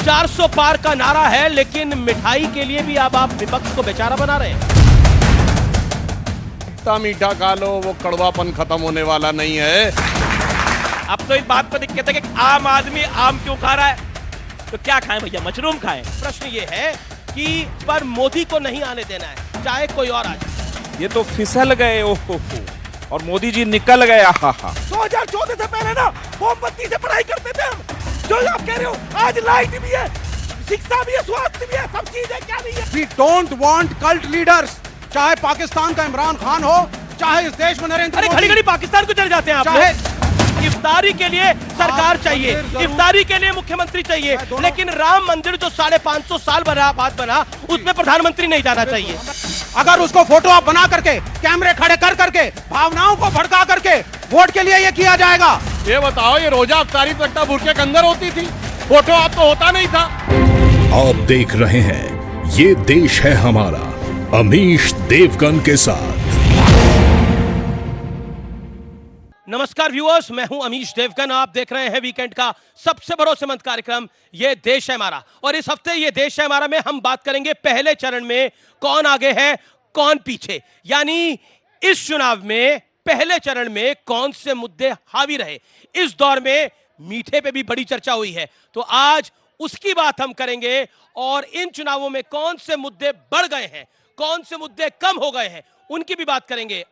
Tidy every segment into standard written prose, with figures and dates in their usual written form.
400 पार का नारा है, लेकिन मिठाई के लिए भी अब आप विपक्ष को बेचारा बना रहे हैं। इतना मीठा खा लो, वो कड़वापन खत्म होने वाला नहीं है। अब तो इस बात पर दिक्कत है कि आम आदमी आम क्यों खा रहा है, तो क्या खाएं भैया, मशरूम खाएं। प्रश्न ये है कि पर मोदी को नहीं आने देना है, चाहे कोई और आ जाए। ये तो फिसल गए, ओहो, और मोदी जी निकल गए। 2014 से पहले ना मोमबत्ती से पढ़ाई करते थे हम, जो आप कह रहे हो आज लाइट भी है, शिक्षा भी है, स्वास्थ्य भी है, सब चीज है, क्या नहीं है। We don't want cult leaders, चाहे पाकिस्तान का इमरान खान हो, चाहे इस देश में नरेंद्र मोदी। अरे घड़ी घड़ी पाकिस्तान को चले जाते हैं आप लोग। इफ्तारी के लिए सरकार चाहिए, इफ्तारी के लिए मुख्यमंत्री चाहिए, लेकिन राम मंदिर जो 550 साल बाद बना, उसमें प्रधानमंत्री नहीं जाना चाहिए। अगर उसको फोटो आप बना करके, कैमरे खड़े कर करके, भावनाओं को भड़का करके वोट के लिए ये किया जाएगा। ये बताओ, ये रोजा अफ्तारी तख्ता बुरके के अंदर होती थी, फोटो आप तो होता नहीं था। आप देख रहे हैं ये देश है हमारा, अमीश देवगन के साथ। नमस्कार व्यूअर्स, मैं हूं अमीश देवगन। आप देख रहे हैं वीकेंड का सबसे भरोसेमंद कार्यक्रम ये देश है हमारा। और इस हफ्ते ये देश है हमारा में हम बात करेंगे पहले चरण में कौन आगे है कौन पीछे, यानी इस चुनाव में पहले चरण में कौन से मुद्दे हावी रहे। इस दौर में मीठे पे भी बड़ी चर्चा हुई है, तो आज उसकी बात हम करेंगे और इन चुनावों में कौन से मुद्दे बढ़ गए हैं, कौन से मुद्दे कम हो गए हैं, उनकी भी बात करेंगे।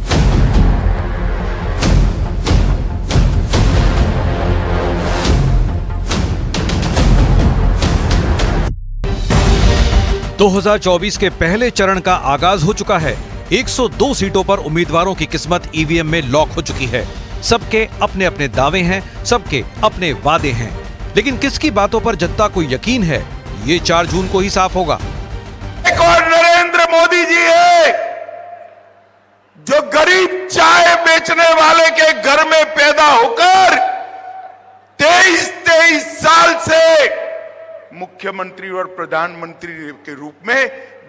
2024 के पहले चरण का आगाज हो चुका है। 102 सीटों पर उम्मीदवारों की किस्मत ईवीएम में लॉक हो चुकी है। सबके अपने अपने दावे हैं, सबके अपने वादे हैं, लेकिन किसकी बातों पर जनता को यकीन है, ये 4 जून को ही साफ होगा। एक और नरेंद्र मोदी जी है जो गरीब चाय बेचने वाले के घर में पैदा होकर 23 साल से मुख्यमंत्री और प्रधानमंत्री के रूप में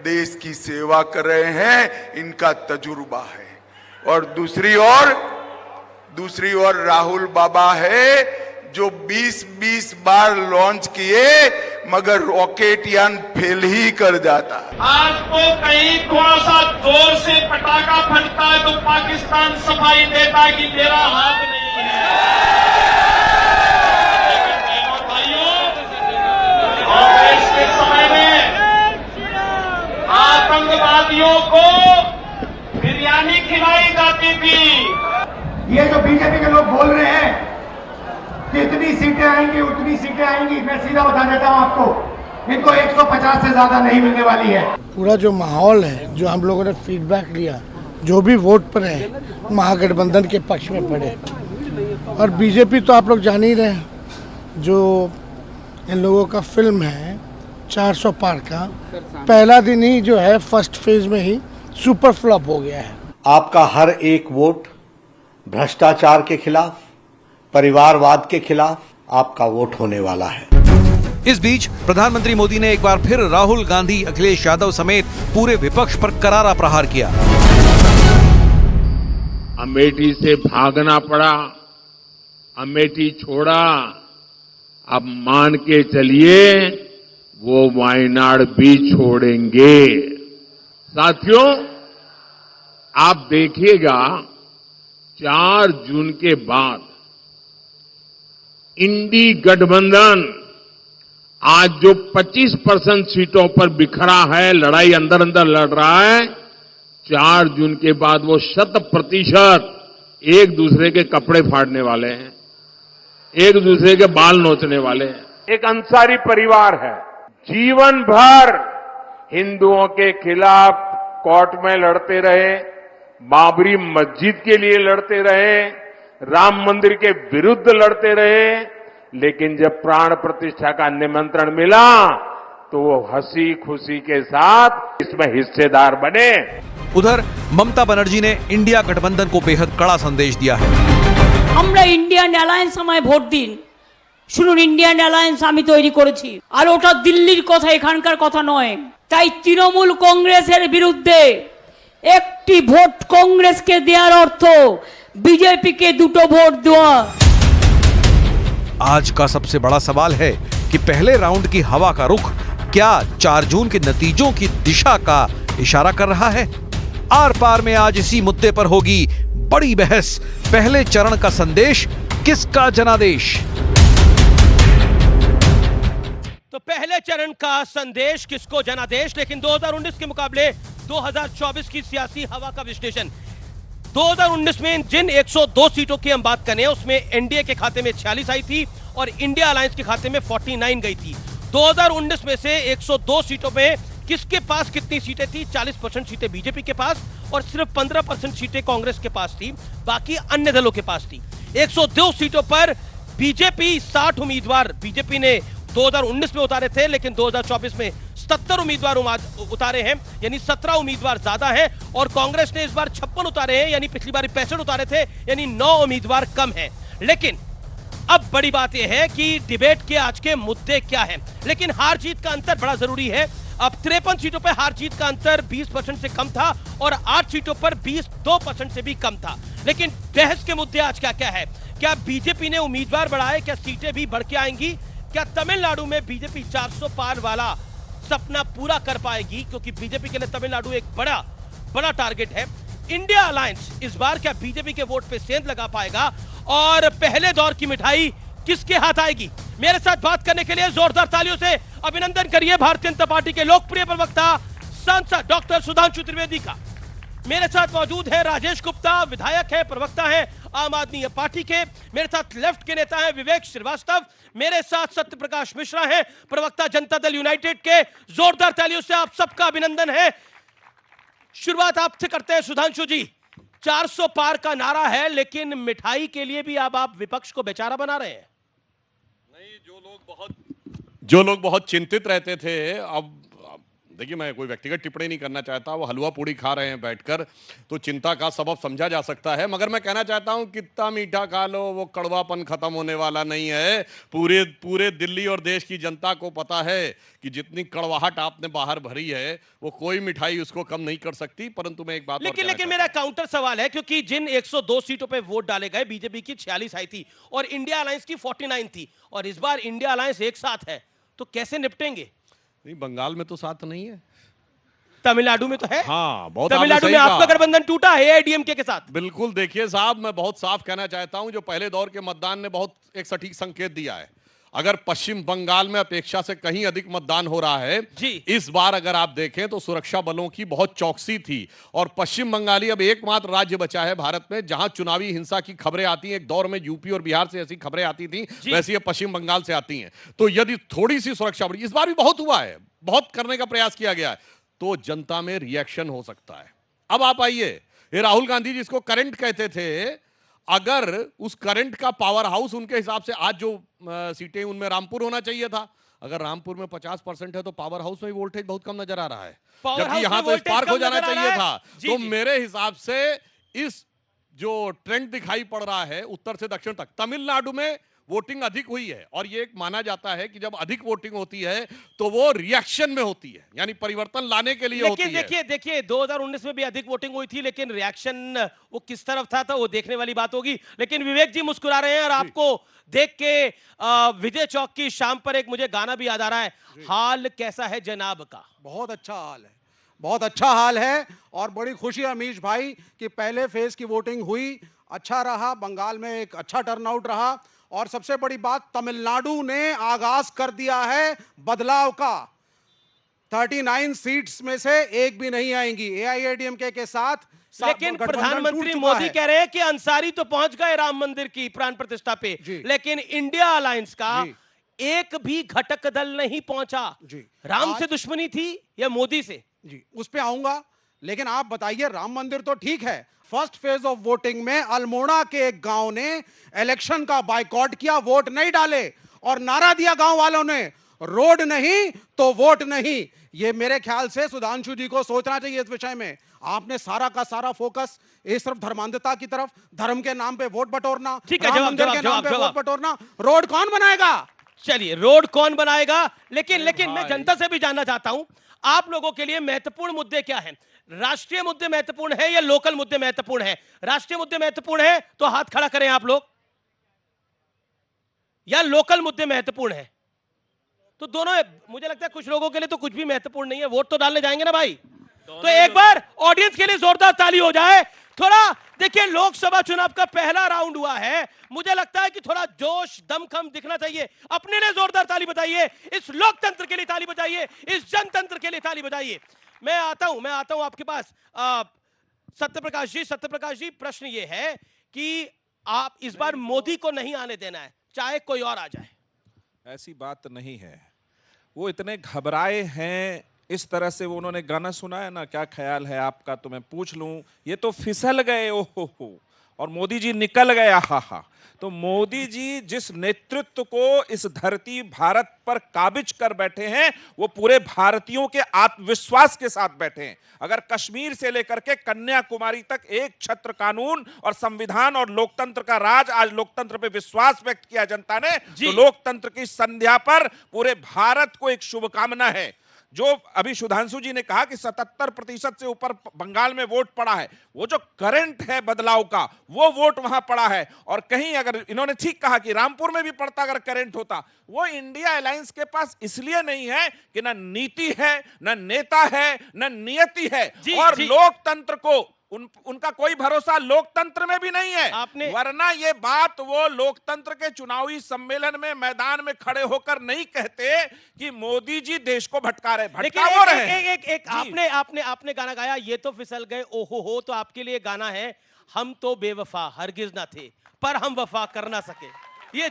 देश की सेवा कर रहे हैं, इनका तजुर्बा है। और दूसरी ओर राहुल बाबा है जो 20 बार लॉन्च किए मगर रॉकेट यान फेल ही कर जाता है। आज तो कहीं थोड़ा सा जोर से पटाखा फटता है तो पाकिस्तान सफाई देता है कि मेरा हाथ नहीं है। कांग्रेस के समय में आतंकवादियों को बिरयानी खिलाई जाती थी। ये जो बीजेपी के लोग बोल रहे हैं कि इतनी सीटें आएंगी उतनी सीटें आएंगी, मैं सीधा बता देता हूं आपको, इनको 150 से ज्यादा नहीं मिलने वाली है। पूरा जो माहौल है, जो हम लोगों ने फीडबैक लिया, जो भी वोट पड़े हैं महागठबंधन के पक्ष में पड़े। और बीजेपी तो आप लोग जान ही रहे हैं, जो इन लोगों का फिल्म है 400 पार का, पहला दिन ही जो है फर्स्ट फेज में ही सुपर फ्लॉप हो गया है। आपका हर एक वोट भ्रष्टाचार के खिलाफ, परिवारवाद के खिलाफ आपका वोट होने वाला है। इस बीच प्रधानमंत्री मोदी ने एक बार फिर राहुल गांधी, अखिलेश यादव समेत पूरे विपक्ष पर करारा प्रहार किया। अमेठी से भागना पड़ा, अमेठी छोड़ा, अब मान के चलिए वो वायनाड भी छोड़ेंगे। साथियों, आप देखिएगा 4 जून के बाद इंडी गठबंधन आज जो 25% सीटों पर बिखरा है, लड़ाई अंदर अंदर लड़ रहा है, 4 जून के बाद वो 100% एक दूसरे के कपड़े फाड़ने वाले हैं, एक दूसरे के बाल नोचने वाले हैं। एक अंसारी परिवार है, जीवन भर हिंदुओं के खिलाफ कोर्ट में लड़ते रहे, बाबरी मस्जिद के लिए लड़ते रहे, राम मंदिर के विरुद्ध लड़ते रहे, लेकिन जब प्राण प्रतिष्ठा का निमंत्रण मिला तो वो हंसी खुशी के साथ इसमें हिस्सेदार बने। उधर ममता बनर्जी ने इंडिया गठबंधन को बेहद कड़ा संदेश दिया है। আমরা ইন্ডিয়ান অ্যালায়েন্স আমায় ভোট দিন। শুনুন, ইন্ডিয়ান অ্যালায়েন্স আমি তৈরি করেছি, আর ওটা দিল্লির কথা, এখানকার কথা নয়। তাই তৃণমূল কংগ্রেসের বিরুদ্ধে একটি ভোট কংগ্রেসকে দেওয়ার অর্থ বিজেপিকে 2টো ভোট দেওয়া। आज का सबसे बड़ा सवाल है कि पहले राउंड की हवा का रुख क्या 4 जून के नतीजों की दिशा का इशारा कर रहा है? आर पार में आज इसी मुद्दे पर होगी बड़ी बहस। पहले चरण का संदेश, किसका जनादेश? तो पहले चरण का संदेश, किसको जनादेश। लेकिन 2019 के मुकाबले 2024 की सियासी हवा का विश्लेषण। 2019 में जिन 102 सीटों की हम बात करें उसमें एनडीए के खाते में 46 आई थी और इंडिया अलायंस के खाते में 49 गई थी। 2019 में से 102 सीटों में किसके पास कितनी सीटें थी? 40% सीटें बीजेपी के पास और सिर्फ 15% सीटें कांग्रेस के पास थी, बाकी अन्य दलों के पास थी। 102 सीटों पर बीजेपी 60 उम्मीदवार बीजेपी ने 2019 में उतारे थे, लेकिन 2024 में 77 उम्मीदवार उतारे हैं, यानी 17 उम्मीदवार ज्यादा हैं। और कांग्रेस ने इस बार 56 उतारे हैं, यानी पिछली बार 65 उतारे थे, यानी 9 उम्मीदवार कम हैं। लेकिन अब बड़ी बात यह है कि डिबेट के आज के मुद्दे क्या हैं। लेकिन हार जीत का अंतर बड़ा जरूरी है। अब 53 सीटों पर हार जीत का अंतर 20% से कम था और 8 सीटों पर 22% से भी कम था। लेकिन बहस के मुद्दे आज क्या क्या है? क्या बीजेपी ने उम्मीदवार बढ़ाए? क्या सीटें भी बढ़ के आएंगी? क्या तमिलनाडु में बीजेपी 400 पार वाला सपना पूरा कर पाएगी? क्योंकि बीजेपी के लिए तमिलनाडु एक बड़ा टारगेट है। इंडिया अलायंस इस बार क्या बीजेपी के वोट पे सेंध लगा पाएगा? और पहले दौर की मिठाई किसके हाथ आएगी? मेरे साथ बात करने के लिए जोरदार तालियों से अभिनंदन करिए भारतीय जनता पार्टी के लोकप्रिय प्रवक्ता सांसद डॉक्टर सुधांशु त्रिवेदी का। मेरे साथ मौजूद है राजेश गुप्ता, विधायक है, प्रवक्ता है आम आदमी पार्टी के। मेरे साथ लेफ्ट के नेता हैं विवेक श्रीवास्तव। मेरे साथ सत्य प्रकाश मिश्रा हैं, प्रवक्ता जनता दल यूनाइटेड के। जोरदार तालियों से आप सबका अभिनंदन है। शुरुआत आपसे करते हैं सुधांशु जी। 400 पार का नारा है, लेकिन मिठाई के लिए भी अब आप विपक्ष को बेचारा बना रहे हैं। नहीं, जो लोग बहुत चिंतित रहते थे, अब देखिए मैं कोई व्यक्तिगत टिप्पणी नहीं करना चाहता, वो हलवा पूड़ी खा रहे हैं बैठकर, तो चिंता का सबब समझा जा सकता है। मगर मैं कहना चाहता हूं कितना मीठा खा लो, वो कड़वापन खत्म होने वाला नहीं है। पूरे दिल्ली और देश की जनता को पता है कि जितनी कड़वाहट आपने बाहर भरी है वो कोई मिठाई उसको कम नहीं कर सकती। परंतु मैं एक बात लेकिन मेरा काउंटर सवाल है, क्योंकि जिन 102 सीटों पे वोट डाले गए बीजेपी की 46 आई थी और इंडिया अलायंस की 49 थी, और इस बार इंडिया अलायंस एक साथ है, तो कैसे निपटेंगे? नहीं, बंगाल में तो साथ नहीं है, तमिलनाडु में तो है। हाँ, बहुत तमिलनाडु में आपका गठबंधन टूटा है एआईडीएमके के साथ। बिल्कुल। देखिए साहब, मैं बहुत साफ कहना चाहता हूं, जो पहले दौर के मतदान ने बहुत एक सटीक संकेत दिया है। अगर पश्चिम बंगाल में अपेक्षा से कहीं अधिक मतदान हो रहा है जी। इस बार अगर आप देखें तो सुरक्षा बलों की बहुत चौकसी थी, और पश्चिम बंगाली अब एकमात्र राज्य बचा है भारत में जहां चुनावी हिंसा की खबरें आती हैं। एक दौर में यूपी और बिहार से ऐसी खबरें आती थी, वैसी ये पश्चिम बंगाल से आती हैं। तो यदि थोड़ी सी सुरक्षा बड़ी, इस बार भी बहुत हुआ है, बहुत करने का प्रयास किया गया है, तो जनता में रिएक्शन हो सकता है। अब आप आइए, ये राहुल गांधी जिसको करंट कहते थे, अगर उस करंट का पावर हाउस उनके हिसाब से आज जो सीटें उनमें रामपुर होना चाहिए था, अगर रामपुर में 50% है तो पावर हाउस में वोल्टेज बहुत कम नजर आ रहा है, जबकि यहां तो स्पार्क हो जाना चाहिए था। तो मेरे हिसाब से इस जो ट्रेंड दिखाई पड़ रहा है उत्तर से दक्षिण तक, तमिलनाडु में वोटिंग अधिक हुई है, और ये एक माना जाता है कि जब अधिक वोटिंग होती है तो वो रिएक्शन में होती है, यानी परिवर्तन लाने के लिए होती है। देखिए 2019 में भी अधिक वोटिंग हुई थी, लेकिन रिएक्शन वो किस तरफ था वो देखने वाली बात होगी। लेकिन विवेक जी मुस्कुरा रहे हैं, और आपको देख के विजय चौक की शाम पर एक मुझे गाना भी याद आ रहा है, हाल कैसा है जनाब का। बहुत अच्छा हाल है, बहुत अच्छा हाल है, और बड़ी खुशी अमीश भाई कि पहले फेज की वोटिंग हुई, अच्छा रहा, बंगाल में एक अच्छा टर्नआउट रहा, और सबसे बड़ी बात तमिलनाडु ने आगाज कर दिया है बदलाव का। 39 सीट्स में से एक भी नहीं आएंगी एआईएडीएमके के साथ। लेकिन प्रधानमंत्री मोदी कह रहे हैं कि अंसारी तो पहुंच गए राम मंदिर की प्राण प्रतिष्ठा पे, लेकिन इंडिया अलायंस का एक भी घटक दल नहीं पहुंचा। राम से दुश्मनी थी या मोदी से? जी, उस पे आऊंगा, लेकिन आप बताइए, राम मंदिर तो ठीक है, फर्स्ट फेज ऑफ वोटिंग में अल्मोड़ा के एक गांव ने इलेक्शन का बायकॉट किया, वोट नहीं डाले, और नारा दिया गांव वालों ने, रोड नहीं तो वोट नहीं। ये मेरे ख्याल से सुधांशु जी को सोचना चाहिए इस विषय में। आपने सारा का सारा फोकस इस तरफ धर्मांधता की तरफ, धर्म के नाम पे वोट बटोरना, राम मंदिर के नाम पे वोट बटोरना, रोड कौन बनाएगा? चलिए, रोड कौन बनाएगा, लेकिन मैं जनता से भी जानना चाहता हूं, आप लोगों के लिए महत्वपूर्ण मुद्दे क्या हैं? राष्ट्रीय मुद्दे महत्वपूर्ण है या लोकल मुद्दे महत्वपूर्ण है? राष्ट्रीय मुद्दे महत्वपूर्ण है तो हाथ खड़ा करें आप लोग, या लोकल मुद्दे महत्वपूर्ण है? तो दोनों, मुझे लगता है कुछ लोगों के लिए तो कुछ भी महत्वपूर्ण नहीं है, वोट तो डालने जाएंगे ना भाई। तो एक बार ऑडियंस के लिए जोरदार ताली हो जाए। थोड़ा देखिए, लोकसभा चुनाव का पहला राउंड हुआ है, मुझे लगता है कि थोड़ा जोश दमखम दिखना चाहिए। अपने लिए जोरदार ताली बजाइए, इस लोकतंत्र के लिए ताली बजाइए, इस जनतंत्र के लिए ताली बजाइए। मैं आता हूं आपके पास। सत्यप्रकाश जी, प्रश्न ये है कि आप इस बार मोदी को नहीं आने देना है, चाहे कोई और आ जाए। ऐसी बात नहीं है, वो इतने घबराए हैं, इस तरह से वो उन्होंने गाना सुना है ना, क्या ख्याल है आपका, तो मैं पूछ लूं, ये तो फिसल गए ओहो, और मोदी जी निकल गए हा। तो मोदी जी जिस नेतृत्व को इस धरती भारत पर काबिज कर बैठे हैं, वो पूरे भारतीयों के आत्मविश्वास के साथ बैठे हैं। अगर कश्मीर से लेकर के कन्याकुमारी तक एक छत्र कानून और संविधान और लोकतंत्र का राज, आज लोकतंत्र पे विश्वास व्यक्त किया जनता ने, तो लोकतंत्र की संध्या पर पूरे भारत को एक शुभकामना है। जो अभी सुधांशु जी ने कहा कि 77% से ऊपर बंगाल में वोट पड़ा है, वो जो करंट है बदलाव का, वो वोट वहां पड़ा है। और कहीं अगर इन्होंने ठीक कहा कि रामपुर में भी पड़ता अगर करंट होता, वो इंडिया अलायंस के पास इसलिए नहीं है कि ना नीति है, ना नेता है, ना नियति है, और लोकतंत्र को उनका कोई भरोसा लोकतंत्र में भी नहीं है। वरना ये बात वो लोकतंत्र के चुनावी सम्मेलन में मैदान में खड़े होकर नहीं कहते कि मोदी जी देश को भटका रहे, भटका वो रहे। आपने गाना गाया, ये तो फिसल गए ओहो हो, तो आपके लिए गाना है, हम तो बेवफा हरगिज ना थे, पर हम वफा कर ना सके। ये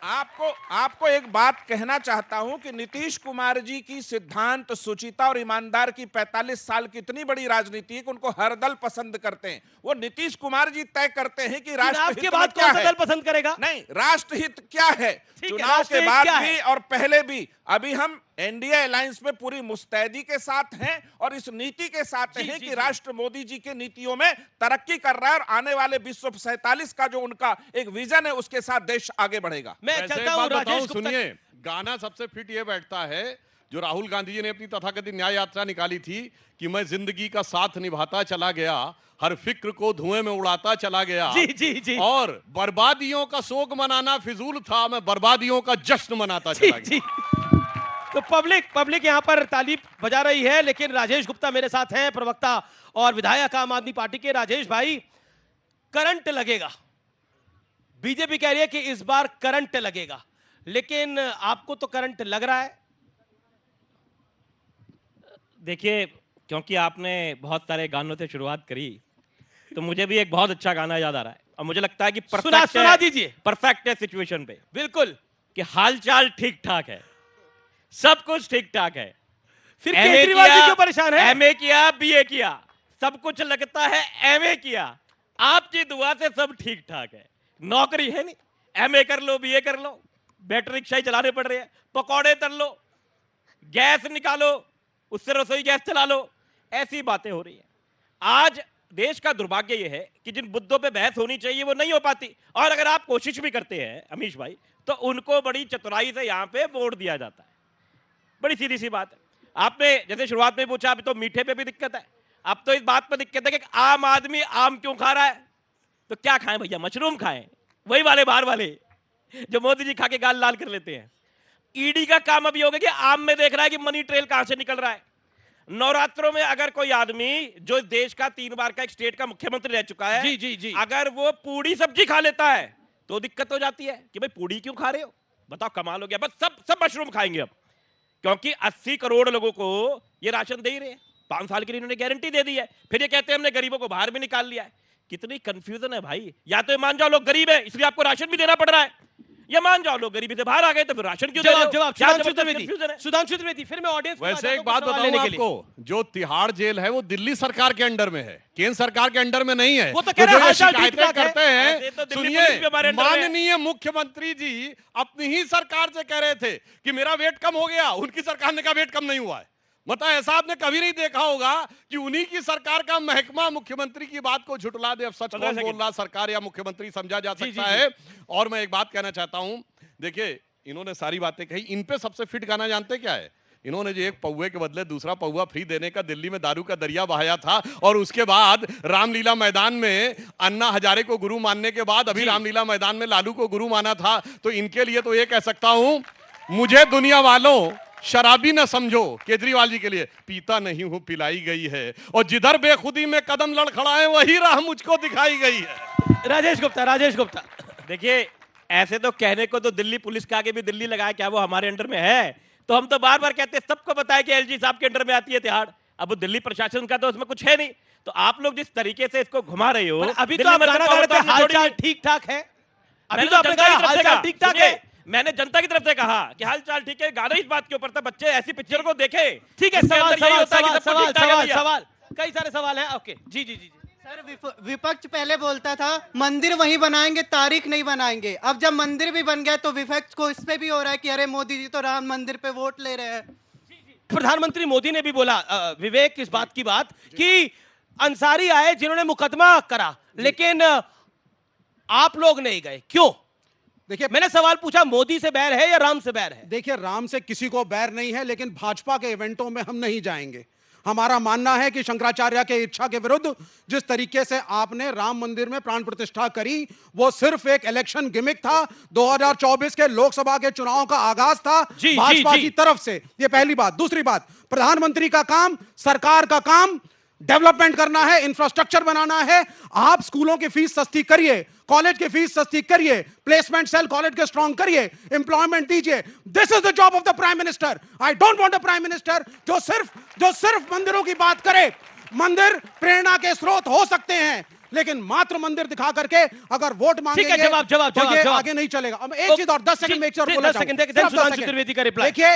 आपको एक बात कहना चाहता हूं कि नीतीश कुमार जी की सिद्धांत, सुचिता और ईमानदार की 45 साल की इतनी बड़ी राजनीति है कि उनको हर दल पसंद करते हैं। वो नीतीश कुमार जी तय करते हैं कि राष्ट्रहित के बाद कौन सा दल पसंद करेगा? नहीं, राष्ट्रहित क्या है, चुनाव के बाद भी और पहले भी। अभी हम एनडीए अलायंस में पूरी मुस्तैदी के साथ हैं और इस नीति के साथ हैं कि राष्ट्र मोदी जी के नीतियों में तरक्की कर रहा है, और आने वाले 2047 का जो उनका एक विजन है, उसके साथ देश आगे बढ़ेगा। मैं चलता हूं, राजेश गुप्ता। सुनिए, गाना सबसे फिट ये बैठता है जो राहुल गांधी जी ने अपनी तथाकथित न्याय यात्रा निकाली थी कि मैं जिंदगी का साथ निभाता चला गया, हर फिक्र को धुएं में उड़ाता चला गया, जी। और बर्बादियों का शोक मनाना फिजूल था, मैं बर्बादियों का जश्न मनाता चला गया। तो पब्लिक यहां पर ताली बजा रही है, लेकिन राजेश गुप्ता मेरे साथ हैं, प्रवक्ता और विधायक आम आदमी पार्टी के। राजेश भाई, करंट लगेगा, बीजेपी कह रही है कि इस बार करंट लगेगा, लेकिन आपको तो करंट लग रहा है। देखिए, क्योंकि आपने बहुत सारे गानों से शुरुआत करी, तो मुझे भी एक बहुत अच्छा गाना याद आ रहा है, और मुझे लगता है कि सुना दीजिए। परफेक्ट है सिचुएशन पे, बिल्कुल, कि हालचाल ठीक ठाक है, सब कुछ ठीक ठाक है। फिर केजरीवाल जी क्यों परेशान है? एमए किया, बीए किया, सब कुछ लगता है एमए किया, आपकी दुआ से सब ठीक ठाक है। नौकरी है नहीं, एमए कर लो, बीए कर लो, बैटरी रिक्शा ही चलाने पड़ रहे हैं, पकौड़े तल लो, गैस निकालो, उससे रसोई गैस चला लो, ऐसी बातें हो रही हैं। आज देश का दुर्भाग्य यह है कि जिन मुद्दों पे बहस होनी चाहिए वो नहीं हो पाती, और अगर आप कोशिश भी करते हैं अमीश भाई, तो उनको बड़ी चतुराई से यहां पे मोड़ दिया जाता है। बड़ी सीधी सी बात है। आपने जैसे शुरुआत में पूछा, अभी तो मीठे पे भी दिक्कत है, अब तो इस बात पर दिक्कत है कि आम आदमी आम क्यों खा रहा है, तो क्या खाएं भैया, मशरूम खाएं, वही वाले बाहर वाले जो मोदी जी खा के गाल लाल कर लेते हैं। ईडी का काम अभी हो गया कि आम में देख रहा है कि मनी ट्रेल कहां से निकल रहा है। नवरात्रों में अगर कोई आदमी जो देश का 3 बार का एक स्टेट का मुख्यमंत्री रह चुका है, जी, अगर वो पूड़ी सब्जी खा लेता है तो दिक्कत हो जाती है कि भाई पूड़ी क्यों खा रहे हो, बताओ, कमाल हो गया। बस सब मशरूम खाएंगे अब, क्योंकि 80 करोड़ लोगों को ये राशन दे ही रहे हैं, 5 साल के लिए इन्होंने गारंटी दे दी है। फिर ये कहते हैं हमने गरीबों को बाहर भी निकाल लिया है। कितनी कंफ्यूजन है भाई। या तो ये मान जाओ लोग गरीब है इसलिए आपको राशन भी देना पड़ रहा है, या मान जाओ लोग गरीबी से बाहर आ गए तो फिर राशन क्यों दे रहे हो? सुधांशु त्रिवेदी, फिर मैं ऑडियंस वैसे एक बात बताऊं आपको, जो तिहाड़ जेल है वो दिल्ली सरकार के अंडर में है, केंद्र सरकार के अंडर में नहीं है। वो तो कह रहे हैं शिकायतें करते हैं, सुनिए, माननीय मुख्यमंत्री जी अपनी ही सरकार से कह रहे थे कि मेरा वेट कम हो गया, उनकी सरकार ने कहा वेट कम नहीं हुआ है। मतलब ऐसा आपने कभी नहीं देखा होगा कि उन्हीं की सरकार का महकमा मुख्यमंत्री की बात को झुटला दे। अब सच कौन बोल रहा, सरकार या मुख्यमंत्री, समझा जा सकता है। और मैं एक बात कहना चाहता हूं, देखिए इन्होंने सारी बातें कही, इन पे सबसे फिट गाना जानते क्या है? इन्होंने जो एक पौवे के बदले दूसरा पौवा फ्री देने का दिल्ली में दारू का दरिया बहाया था, और उसके बाद रामलीला मैदान में अन्ना हजारे को गुरु मानने के बाद अभी रामलीला मैदान में लालू को गुरु माना था। तो इनके लिए तो ये कह सकता हूं मुझे दुनिया वालों शराबी न समझो, केजरीवाल जी के लिए पीता नहीं हूं पिलाई गई है, और जिधर बेखुदी में कदम लड़खड़ाए वही राह मुझको दिखाई गई है। राजेश गुप्ता देखिए, ऐसे तो कहने को तो दिल्ली पुलिस के आगे भी दिल्ली लगाया, क्या वो हमारे अंडर में है? तो हम तो बार बार कहते हैं, सबको बताया कि एलजी साहब के अंडर में आती है तिहाड़। अब वो दिल्ली प्रशासन का तो उसमें कुछ है नहीं। तो आप लोग जिस तरीके से इसको घुमा रहे हो, अभी तो आप गाना गा रहे थे हालचाल ठीक ठाक है। अभी तो आपने कहा हालचाल ठीक ठाक है। मैंने जनता की तरफ से कहा कि हालचाल ठीक है। गाना इस बात के ऊपर था, बच्चे ऐसी पिक्चर को देखे। ठीक है, सवाल कई सारे सवाल हैं। ओके, जी सर, विपक्ष पहले बोलता था मंदिर वहीं बनाएंगे, तारीख नहीं बनाएंगे। अब जब मंदिर भी बन गया तो विपक्ष को इस पे भी हो रहा है कि अरे मोदी जी तो राम मंदिर पे वोट ले रहे हैं। प्रधानमंत्री मोदी ने भी बोला, विवेक, इस बात की बात कि अंसारी आए जिन्होंने मुकदमा करा, लेकिन आप लोग नहीं गए, क्यों? देखिए, मैंने सवाल पूछा, मोदी से बैर है या राम से बैर है? देखिए, राम से किसी को बैर नहीं है, लेकिन भाजपा के इवेंटों में हम नहीं जाएंगे। हमारा मानना है कि शंकराचार्य के इच्छा के विरुद्ध जिस तरीके से आपने राम मंदिर में प्राण प्रतिष्ठा करी, वो सिर्फ एक इलेक्शन गिमिक था। 2024 के लोकसभा के चुनाव का आगाज था भाजपा की तरफ से। ये पहली बात। दूसरी बात, प्रधानमंत्री का काम, सरकार का काम डेवलपमेंट करना है, इंफ्रास्ट्रक्चर बनाना है। आप स्कूलों की फीस सस्ती करिए, कॉलेज की फीस सस्ती करिए, प्लेसमेंट सेल कॉलेज के स्ट्रांग करिए, एम्प्लॉयमेंट दीजिए। This is the job of the prime minister. I don't want a prime minister जो सिर्फ मंदिरों की बात करे। मंदिर प्रेरणा के स्रोत हो सकते हैं, लेकिन मात्र मंदिर दिखा करके अगर वोट मांगेंगे तो ये आगे नहीं चलेगा। अब एक चीज और 10 सेकंड में एक चीज बोलना चाहूंगा। देखिए,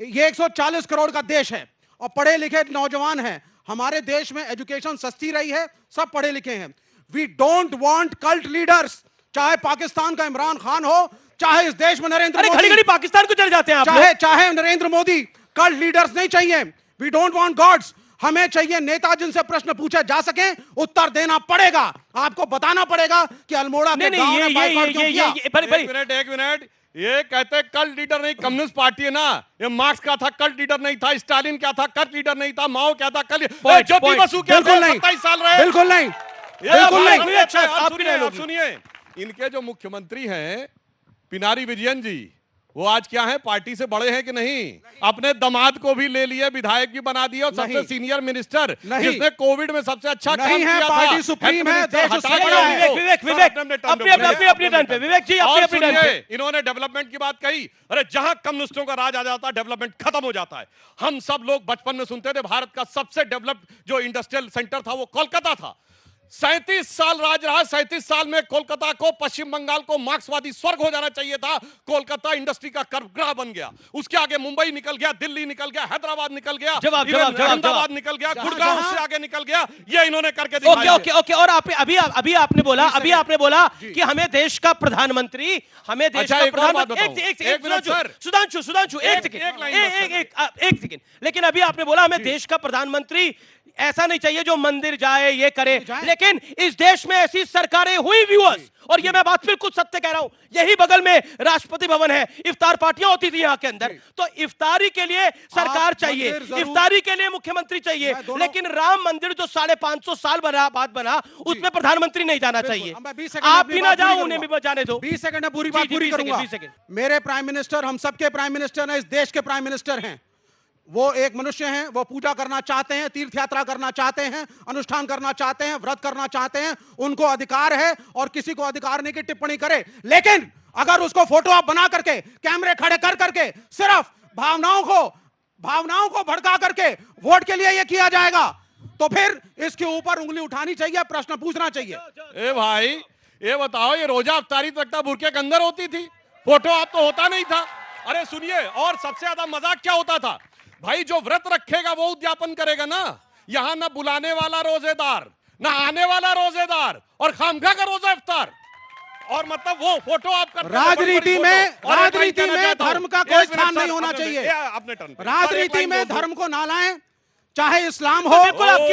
ये 140 करोड़ का देश है और पढ़े लिखे नौजवान हैं। हमारे देश में एजुकेशन सस्ती रही है, सब पढ़े लिखे हैं। We don't want cult leaders, चाहे पाकिस्तान का इमरान खान हो, चाहे इस देश में नरेंद्र मोदी। घड़ी पाकिस्तान को चले जाते हैं आप चाहे नरेंद्र मोदी। कल्ट लीडर्स नहीं चाहिए। We don't want gods. हमें चाहिए नेता जिनसे प्रश्न पूछे जा सके, उत्तर देना पड़ेगा। आपको बताना पड़ेगा कि अल्मोड़ा के गांव में बाइकआउट क्यों किया। एक मिनट, ये कहते कल्ट लीडर नहीं, कम्युनिस्ट पार्टी है ना। ये मार्क्स क्या था? कल्ट लीडर नहीं था। स्टालिन क्या था? कल्ट लीडर नहीं था। माओ क्या था? ज्योति बसु क्या था? 27 साल रहे। बिल्कुल नहीं। आप सुनिए, इनके जो मुख्यमंत्री हैं पिनारी विजयन जी, वो आज क्या है? पार्टी से बड़े हैं कि नहीं? अपने दामाद को भी ले लिए, विधायक भी बना दिया, और सबसे सीनियर मिनिस्टर जिसने कोविड में सबसे अच्छा काम किया था। पार्टी सुप्रीम है, देश विवेक, इन्होंने डेवलपमेंट की बात कही। अरे जहां कम्युनिस्टों का राज आ जाता है, डेवलपमेंट खत्म हो जाता है। हम सब लोग बचपन में सुनते थे भारत का सबसे डेवलप्ड जो इंडस्ट्रियल सेंटर था वो कोलकाता था। 37 साल राज रहा। 37 साल में कोलकाता को, पश्चिम बंगाल को मार्क्सवादी स्वर्ग हो जाना चाहिए था। कोलकाता इंडस्ट्री का गर्भगृह बन गया। उसके आगे मुंबई निकल गया, दिल्ली निकल गया, हैदराबाद निकल गया, अहमदाबाद निकल गया, गुड़गांव से आगे निकल गया। ये इन्होंने करके दिखाया। ओके। और अभी आपने बोला कि हमें देश का प्रधानमंत्री, सुधांशु एक सेकेंड। लेकिन अभी आपने बोला हमें देश का प्रधानमंत्री ऐसा नहीं चाहिए जो मंदिर जाए, ये करे। लेकिन इस देश में ऐसी सरकारें हुई व्यूअर्स, और ये मैं बात बिल्कुल सत्य कह रहा हूं। यही बगल में राष्ट्रपति भवन है, इफ्तार पार्टियां होती थी यहां के अंदर। तो इफ्तारी के लिए सरकार चाहिए, इफ्तारी के लिए मुख्यमंत्री चाहिए, लेकिन राम मंदिर जो 550 साल बाद बना, उसमें प्रधानमंत्री नहीं जाना चाहिए। आप भी ना जाओ, उन्हें भी जाने दो। 20 सेकंड में पूरी बात पूरी करूंगा। मेरे प्राइम मिनिस्टर हम सबके प्राइम मिनिस्टर हैं, इस देश के प्राइम मिनिस्टर हैं। वो एक मनुष्य हैं, वो पूजा करना चाहते हैं, तीर्थ यात्रा करना चाहते हैं, अनुष्ठान करना चाहते हैं, व्रत करना चाहते हैं। उनको अधिकार है और किसी को अधिकार नहीं की टिप्पणी करे। लेकिन अगर उसको फोटो आप बना करके, कैमरे खड़े कर करके, सिर्फ भावनाओं को भड़का करके वोट के लिए ये किया जाएगा, तो फिर इसके ऊपर उंगली उठानी चाहिए, प्रश्न पूछना चाहिए। ए भाई, ये बताओ, ये रोजा अफ्तारी तक बुरके के अंदर होती थी, फोटो आप तो होता नहीं था। अरे सुनिए, और सबसे ज्यादा मजाक क्या होता था भाई? जो व्रत रखेगा वो उद्यापन करेगा ना। यहां ना बुलाने वाला रोजेदार, ना आने वाला रोजेदार, और खामखा का रोजा इफ्तार। और मतलब वो फोटो आप करते हैं। राजनीति में धर्म का कोई स्थान नहीं होना चाहिए। राजनीति में धर्म को ना लाएं, चाहे इस्लाम हो,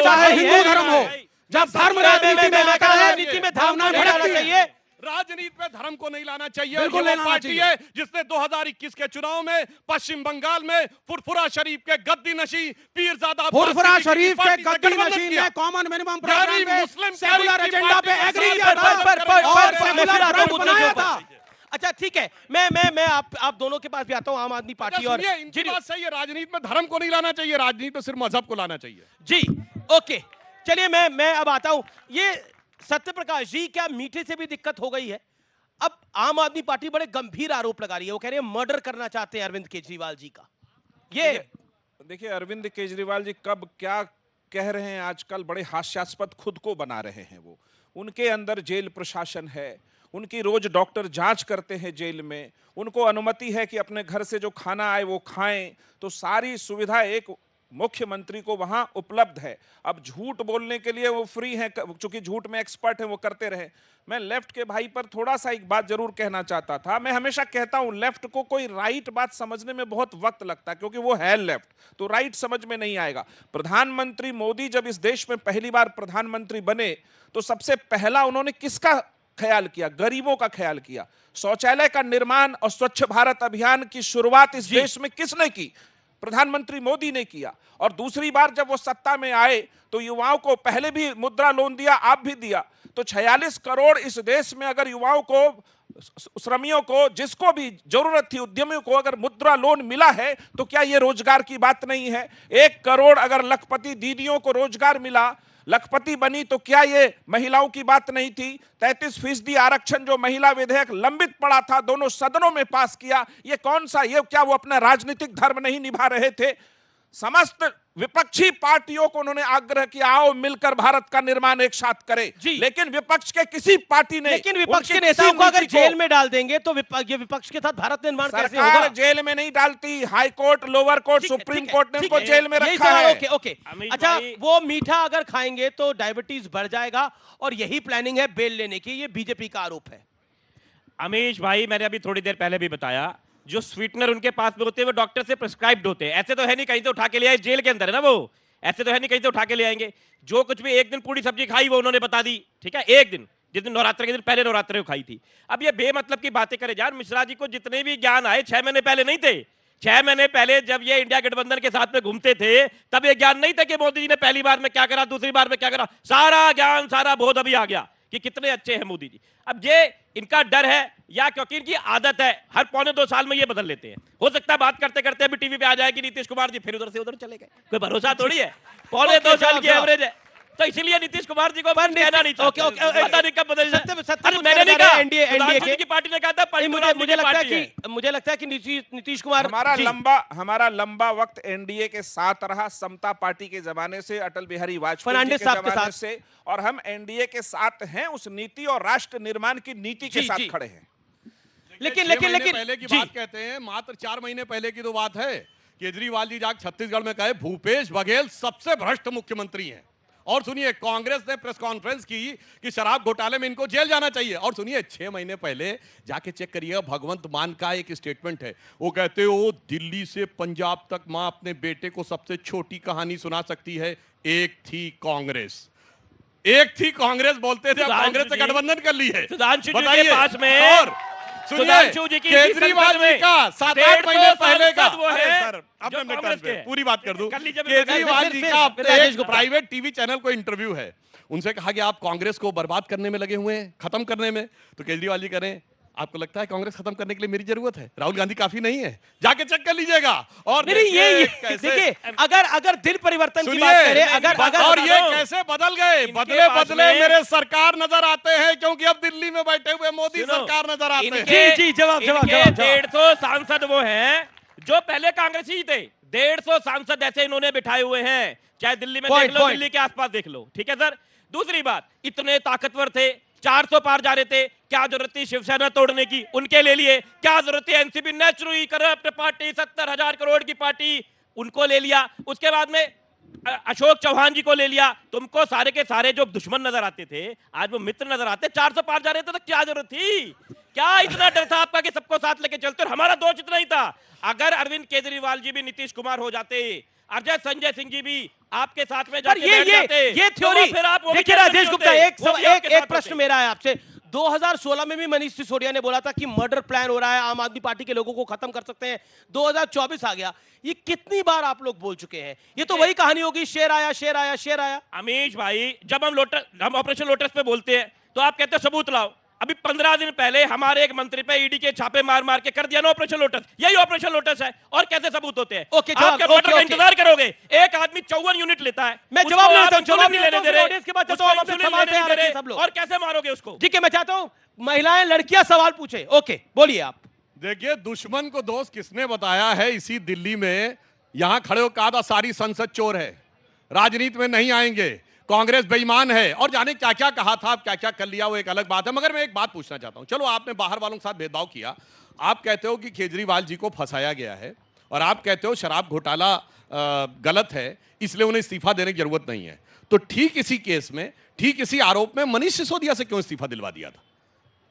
चाहे हिंदू धर्म हो। जब धर्म राजनीति में आता है, राजनीति में भावना भड़कती है। राजनीति में धर्म को नहीं लाना चाहिए। बिल्कुल पार्टी है जिसने 2021 के चुनाव में पश्चिम बंगाल में फुरफुरा शरीफ के गद्दी नशी पीरजादा फुरफुरा शरीफ के गद्दी नशी ने कॉमन मिनिमम प्रोग्राम पे, सेकुलर एजेंडा पे एग्री किया था और सेकुलर फ्रंट बनाया था। अच्छा ठीक है, मैं आप दोनों के पास भी आता हूं, आम आदमी पार्टी और इनकी बात सही है, राजनीति में धर्म को नहीं लाना चाहिए, राजनीति में सिर्फ मजहब को लाना चाहिए। जी ओके, चलिए मैं अब आता हूं। ये सत्य प्रकाश जी, क्या मीठे से भी दिक्कत हो गई है? अब आम आदमी पार्टी बड़े गंभीर आरोप लगा रही है, वो कह रही है मर्डर करना चाहते हैं अरविंद केजरीवाल जी का। ये देखिए अरविंद केजरीवाल जी कब क्या कह रहे हैं, आजकल बड़े हास्यास्पद खुद को बना रहे हैं। वो उनके अंदर जेल प्रशासन है, उनकी रोज डॉक्टर जांच करते हैं जेल में, उनको अनुमति है कि अपने घर से जो खाना आए वो खाएं, तो सारी सुविधा एक मुख्यमंत्री को वहां उपलब्ध है। अब झूठ बोलने के लिए वो फ्री हैं, चूंकि झूठ में एक्सपर्ट हैं, वो करते रहे। मैं लेफ्ट के भाई पर थोड़ा सा एक बात जरूर कहना चाहता था। मैं हमेशा कहता हूं लेफ्ट को कोई राइट बात समझने में बहुत वक्त लगता है, क्योंकि वो है लेफ्ट, तो राइट समझ में नहीं आएगा। प्रधानमंत्री मोदी जब इस देश में पहली बार प्रधानमंत्री बने तो सबसे पहला उन्होंने किसका ख्याल किया? गरीबों का ख्याल किया। शौचालय का निर्माण और स्वच्छ भारत अभियान की शुरुआत इस देश में किसने की? प्रधानमंत्री मोदी ने किया। और दूसरी बार जब वो सत्ता में आए तो युवाओं को पहले भी मुद्रा लोन दिया, आप भी दिया। तो 46 करोड़ इस देश में अगर युवाओं को, श्रमियों को, जिसको भी जरूरत थी, उद्यमियों को अगर मुद्रा लोन मिला है तो क्या ये रोजगार की बात नहीं है? 1 करोड़ अगर लखपति दीदियों को रोजगार मिला, लखपति बनी, तो क्या ये महिलाओं की बात नहीं थी? 33% आरक्षण जो महिला विधेयक लंबित पड़ा था, दोनों सदनों में पास किया। ये कौन सा, ये क्या वो अपना राजनीतिक धर्म नहीं निभा रहे थे? समस्त विपक्षी पार्टियों को उन्होंने आग्रह किया, आओ मिलकर भारत का निर्माण एक साथ करें। लेकिन विपक्ष के किसी पार्टी ने, लेकिन विपक्ष के नेताओं को अगर जेल में डाल देंगे तो ये विपक्ष के साथ भारत निर्माण कैसे होगा? सरकार जेल में नहीं डालती, high court, lower court, supreme court ने उनको जेल में रखा है। ओके, अच्छा, वो मीठा अगर खाएंगे तो डायबिटीज बढ़ जाएगा और यही प्लानिंग है बेल लेने की, ये बीजेपी का आरोप है। अमीश भाई, मैंने अभी थोड़ी देर पहले भी बताया, जो स्वीटनर उनके पास में होते हैं वो डॉक्टर से प्रिस्क्राइब्ड होते हैं। ऐसे तो है नहीं कहीं से उठा के ले आए, जेल के अंदर है ना वो, ऐसे तो है नहीं कहीं से उठा के ले आएंगे। जो कुछ भी एक दिन पूरी सब्जी खाई वो उन्होंने बता दी, ठीक है, एक दिन, जिस दिन नवरात्र के दिन, पहले नवरात्र को खाई थी। अब ये बेमतलब की बातें करे यार। मिश्रा जी को जितने भी ज्ञान आए 6 महीने पहले नहीं थे। 6 महीने पहले जब ये इंडिया गठबंधन के साथ में घूमते थे तब ये ज्ञान नहीं था कि मोदी जी ने पहली बार में क्या करा, दूसरी बार में क्या करा। सारा ज्ञान, सारा बोध अभी आ गया कि कितने अच्छे हैं मोदी जी। अब ये इनका डर है या क्योंकि इनकी आदत है, हर पौने 2 साल में ये बदल लेते हैं। हो सकता है बात करते करते अभी टीवी पे आ जाए कि नीतीश कुमार जी, फिर उधर से उधर चले गए। कोई भरोसा थोड़ी है, पौने 2 साल की एवरेज है, तो इसीलिए नीतीश कुमार जी को कहना नहीं चाहिए। पता नहीं कब बदल जाए। मैंने नहीं कहा, एनडीए की पार्टी ने कहा था। मुझे लगता है कि नीतीश कुमार, हमारा लंबा वक्त एनडीए के साथ रहा, समता पार्टी के जमाने से, अटल बिहारी वाजपेयी के जमाने से, और हम एनडीए के साथ हैं। उस नीति और राष्ट्र निर्माण की नीति के साथ खड़े हैं। लेकिन पहले की बात कहते हैं, मात्र 4 महीने पहले की तो बात है। केजरीवाल जी जाकर छत्तीसगढ़ में कहे भूपेश बघेल सबसे भ्रष्ट मुख्यमंत्री हैं। और सुनिए, कांग्रेस ने प्रेस कॉन्फ्रेंस की कि शराब घोटाले में इनको जेल जाना चाहिए। और सुनिए, 6 महीने पहले जाके चेक करिएगा, भगवंत मान का एक स्टेटमेंट है। वो कहते हो दिल्ली से पंजाब तक मां अपने बेटे को सबसे छोटी कहानी सुना सकती है, एक थी कांग्रेस। एक थी कांग्रेस बोलते थे, अब कांग्रेस से गठबंधन कर ली है। सुधांशु जी के पास में, और सुनिए, केजरीवाल जी का 7-8 महीने पहले का, वो है सर अब मैं पूरी बात कर दूं। केजरीवाल जी का एक प्राइवेट टीवी चैनल को इंटरव्यू है, उनसे कहा कि आप कांग्रेस को बर्बाद करने में लगे हुए हैं, खत्म करने में। तो केजरीवाल जी कह रहे हैं, आपको लगता है कांग्रेस खत्म करने के लिए मेरी जरूरत है? राहुल गांधी काफी नहीं है? जाके चेक कर लीजिएगा। और देखिए, अगर दिल परिवर्तन की बात करें, अगर और ये कैसे बदल गए, बदले मेरे सरकार नजर आते हैं, क्योंकि अब दिल्ली में बैठे हुए मोदी सरकार नजर आते हैं। जी, जवाब 150 सांसद वो हैं जो पहले कांग्रेसी थे। 150 सांसद ऐसे इन्होंने बिठाए हुए हैं, चाहे दिल्ली में देख लो, दिल्ली के आसपास देख लो, ठीक है सर। दूसरी बात, इतने ताकतवर थे, 400 पार जा रहे थे, क्या जरूरत थी शिवसेना तोड़ने की? उनके ले लिए। क्या जरूरत थी NCP, naturally corrupt party, 70,000 crore की पार्टी, उनको ले लिया। उसके बाद में अशोक चौहान जी को ले लिया। तुमको सारे के सारे जो दुश्मन नजर आते थे आज वो मित्र नजर आते। 400 पार जा रहे थे तो क्या जरूरत थी? क्या इतना डर था आपका कि सबको साथ लेके चलते? और हमारा दोष इतना ही था, अगर अरविंद केजरीवाल जी भी नीतीश कुमार हो जाते, अजय संजय सिंह जी भी आपके साथ में जाके बैठ जाते, ये थ्योरी, फिर आप देखिए राजेश गुप्ता, एक प्रश्न मेरा है आपसे। 2016 में भी मनीष सिसोदिया ने बोला था कि मर्डर प्लान हो रहा है, आम आदमी पार्टी के लोगों को खत्म कर सकते हैं। 2024 आ गया, ये कितनी बार आप लोग बोल चुके हैं? ये तो वही कहानी होगी, शेर आया शेर आया शेर आया। अमीश भाई, जब हम ऑपरेशन लोटस पे बोलते हैं तो आप कहते हैं सबूत लाओ। अभी 15 दिन पहले हमारे एक मंत्री पे ईडी के छापे मार मार के कर दिया ना ऑपरेशन लोटस। यही ऑपरेशन लोटस है। और कैसे सबूत होते हैं? ओके, जवाब, आपके मर्डर का ओके। इंतजार करोगे? एक आदमी 54 यूनिट लेता है, मैं उसको जवाब नहीं आप देता हूं, जवाब नहीं लेने देता दे हूं, रहे, ऑडियंस के पास उसको चलता हूं, इंसुलिन सवाल लेने तैयार दे रहे, रखिए सब लोग। और कैसे मारोगे उसको? ठीक है, मैं चाहता हूं महिलाएं लड़कियां सवाल पूछे। ओके, बोलिए आप। देखिए, दुश्मन को दोस्त किसने बताया है? इसी दिल्ली में यहां खड़े हो कहा था सारी संसद चोर है, राजनीति में नहीं आएंगे, कांग्रेस बेईमान है, और जाने क्या क्या कहा था, क्या क्या कर लिया, वो एक अलग बात है। मगर मैं एक बात पूछना चाहता हूं। चलो, आपने बाहर वालों के साथ भेदभाव किया, आप कहते हो कि केजरीवाल जी को फंसाया गया है, और आप कहते हो शराब घोटाला गलत है, इसलिए उन्हें इस्तीफा देने की जरूरत नहीं है। तो ठीक इसी केस में, ठीक इसी आरोप में मनीष सिसोदिया से क्यों इस्तीफा दिलवा दिया था?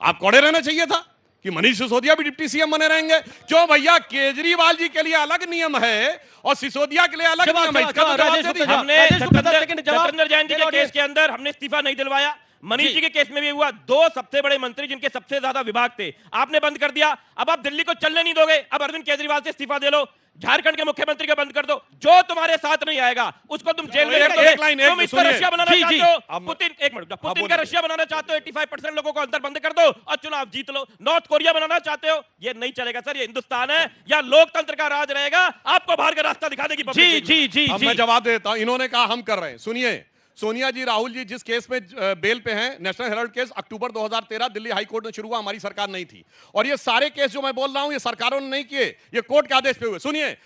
आप कौड़े रहना चाहिए था कि मनीष सिसोदिया भी डिप्टी सीएम बने रहेंगे। क्यों भैया? केजरीवाल जी के लिए अलग नियम है और सिसोदिया के लिए अलग नियम है। इसका तो जवाब दे दीजिए। हमने सत्येंद्र जैन जी के केस के अंदर हमने इस्तीफा नहीं दिलवाया। मनीष जी के केस में भी हुआ। 2 सबसे बड़े मंत्री जिनके सबसे ज्यादा विभाग थे, आपने बंद कर दिया। अब आप दिल्ली को चलने नहीं दोगे। अब अरविंद केजरीवाल से इस्तीफा दे लो, झारखंड के मुख्यमंत्री को बंद कर दो। जो तुम्हारे साथ नहीं आएगा उसको तुम जेल में रख दोगे। तुम इसका रशिया बनाना चाहते हो, पुतिन, एक मिनट, पुतिन का रशिया बनाना चाहते हो, 85% लोगों को अंदर बंद कर दो और चुनाव जीत लो। नॉर्थ कोरिया बनाना चाहते हो, ये नहीं चलेगा सर। ये हिंदुस्तान है, या लोकतंत्र का राज रहेगा, आपको बाहर का रास्ता दिखा देगी पब्लिक। जी। मैं जवाब देता हूं। इन्होंने कहा हम कर रहे हैं। सुनिए, सोनिया जी, राहुल जी जिस केस में बेल पे हैं, नेशनल हेराल्ड केस अक्टूबर 2013 दिल्ली हाई कोर्ट में शुरू हुआ, हमारी सरकार नहीं थी। और ये सारे केस जो मैं बोल रहा हूं, ये सरकारों ने नहीं किए, ये कोर्ट के आदेश पे हुए। सुनिए,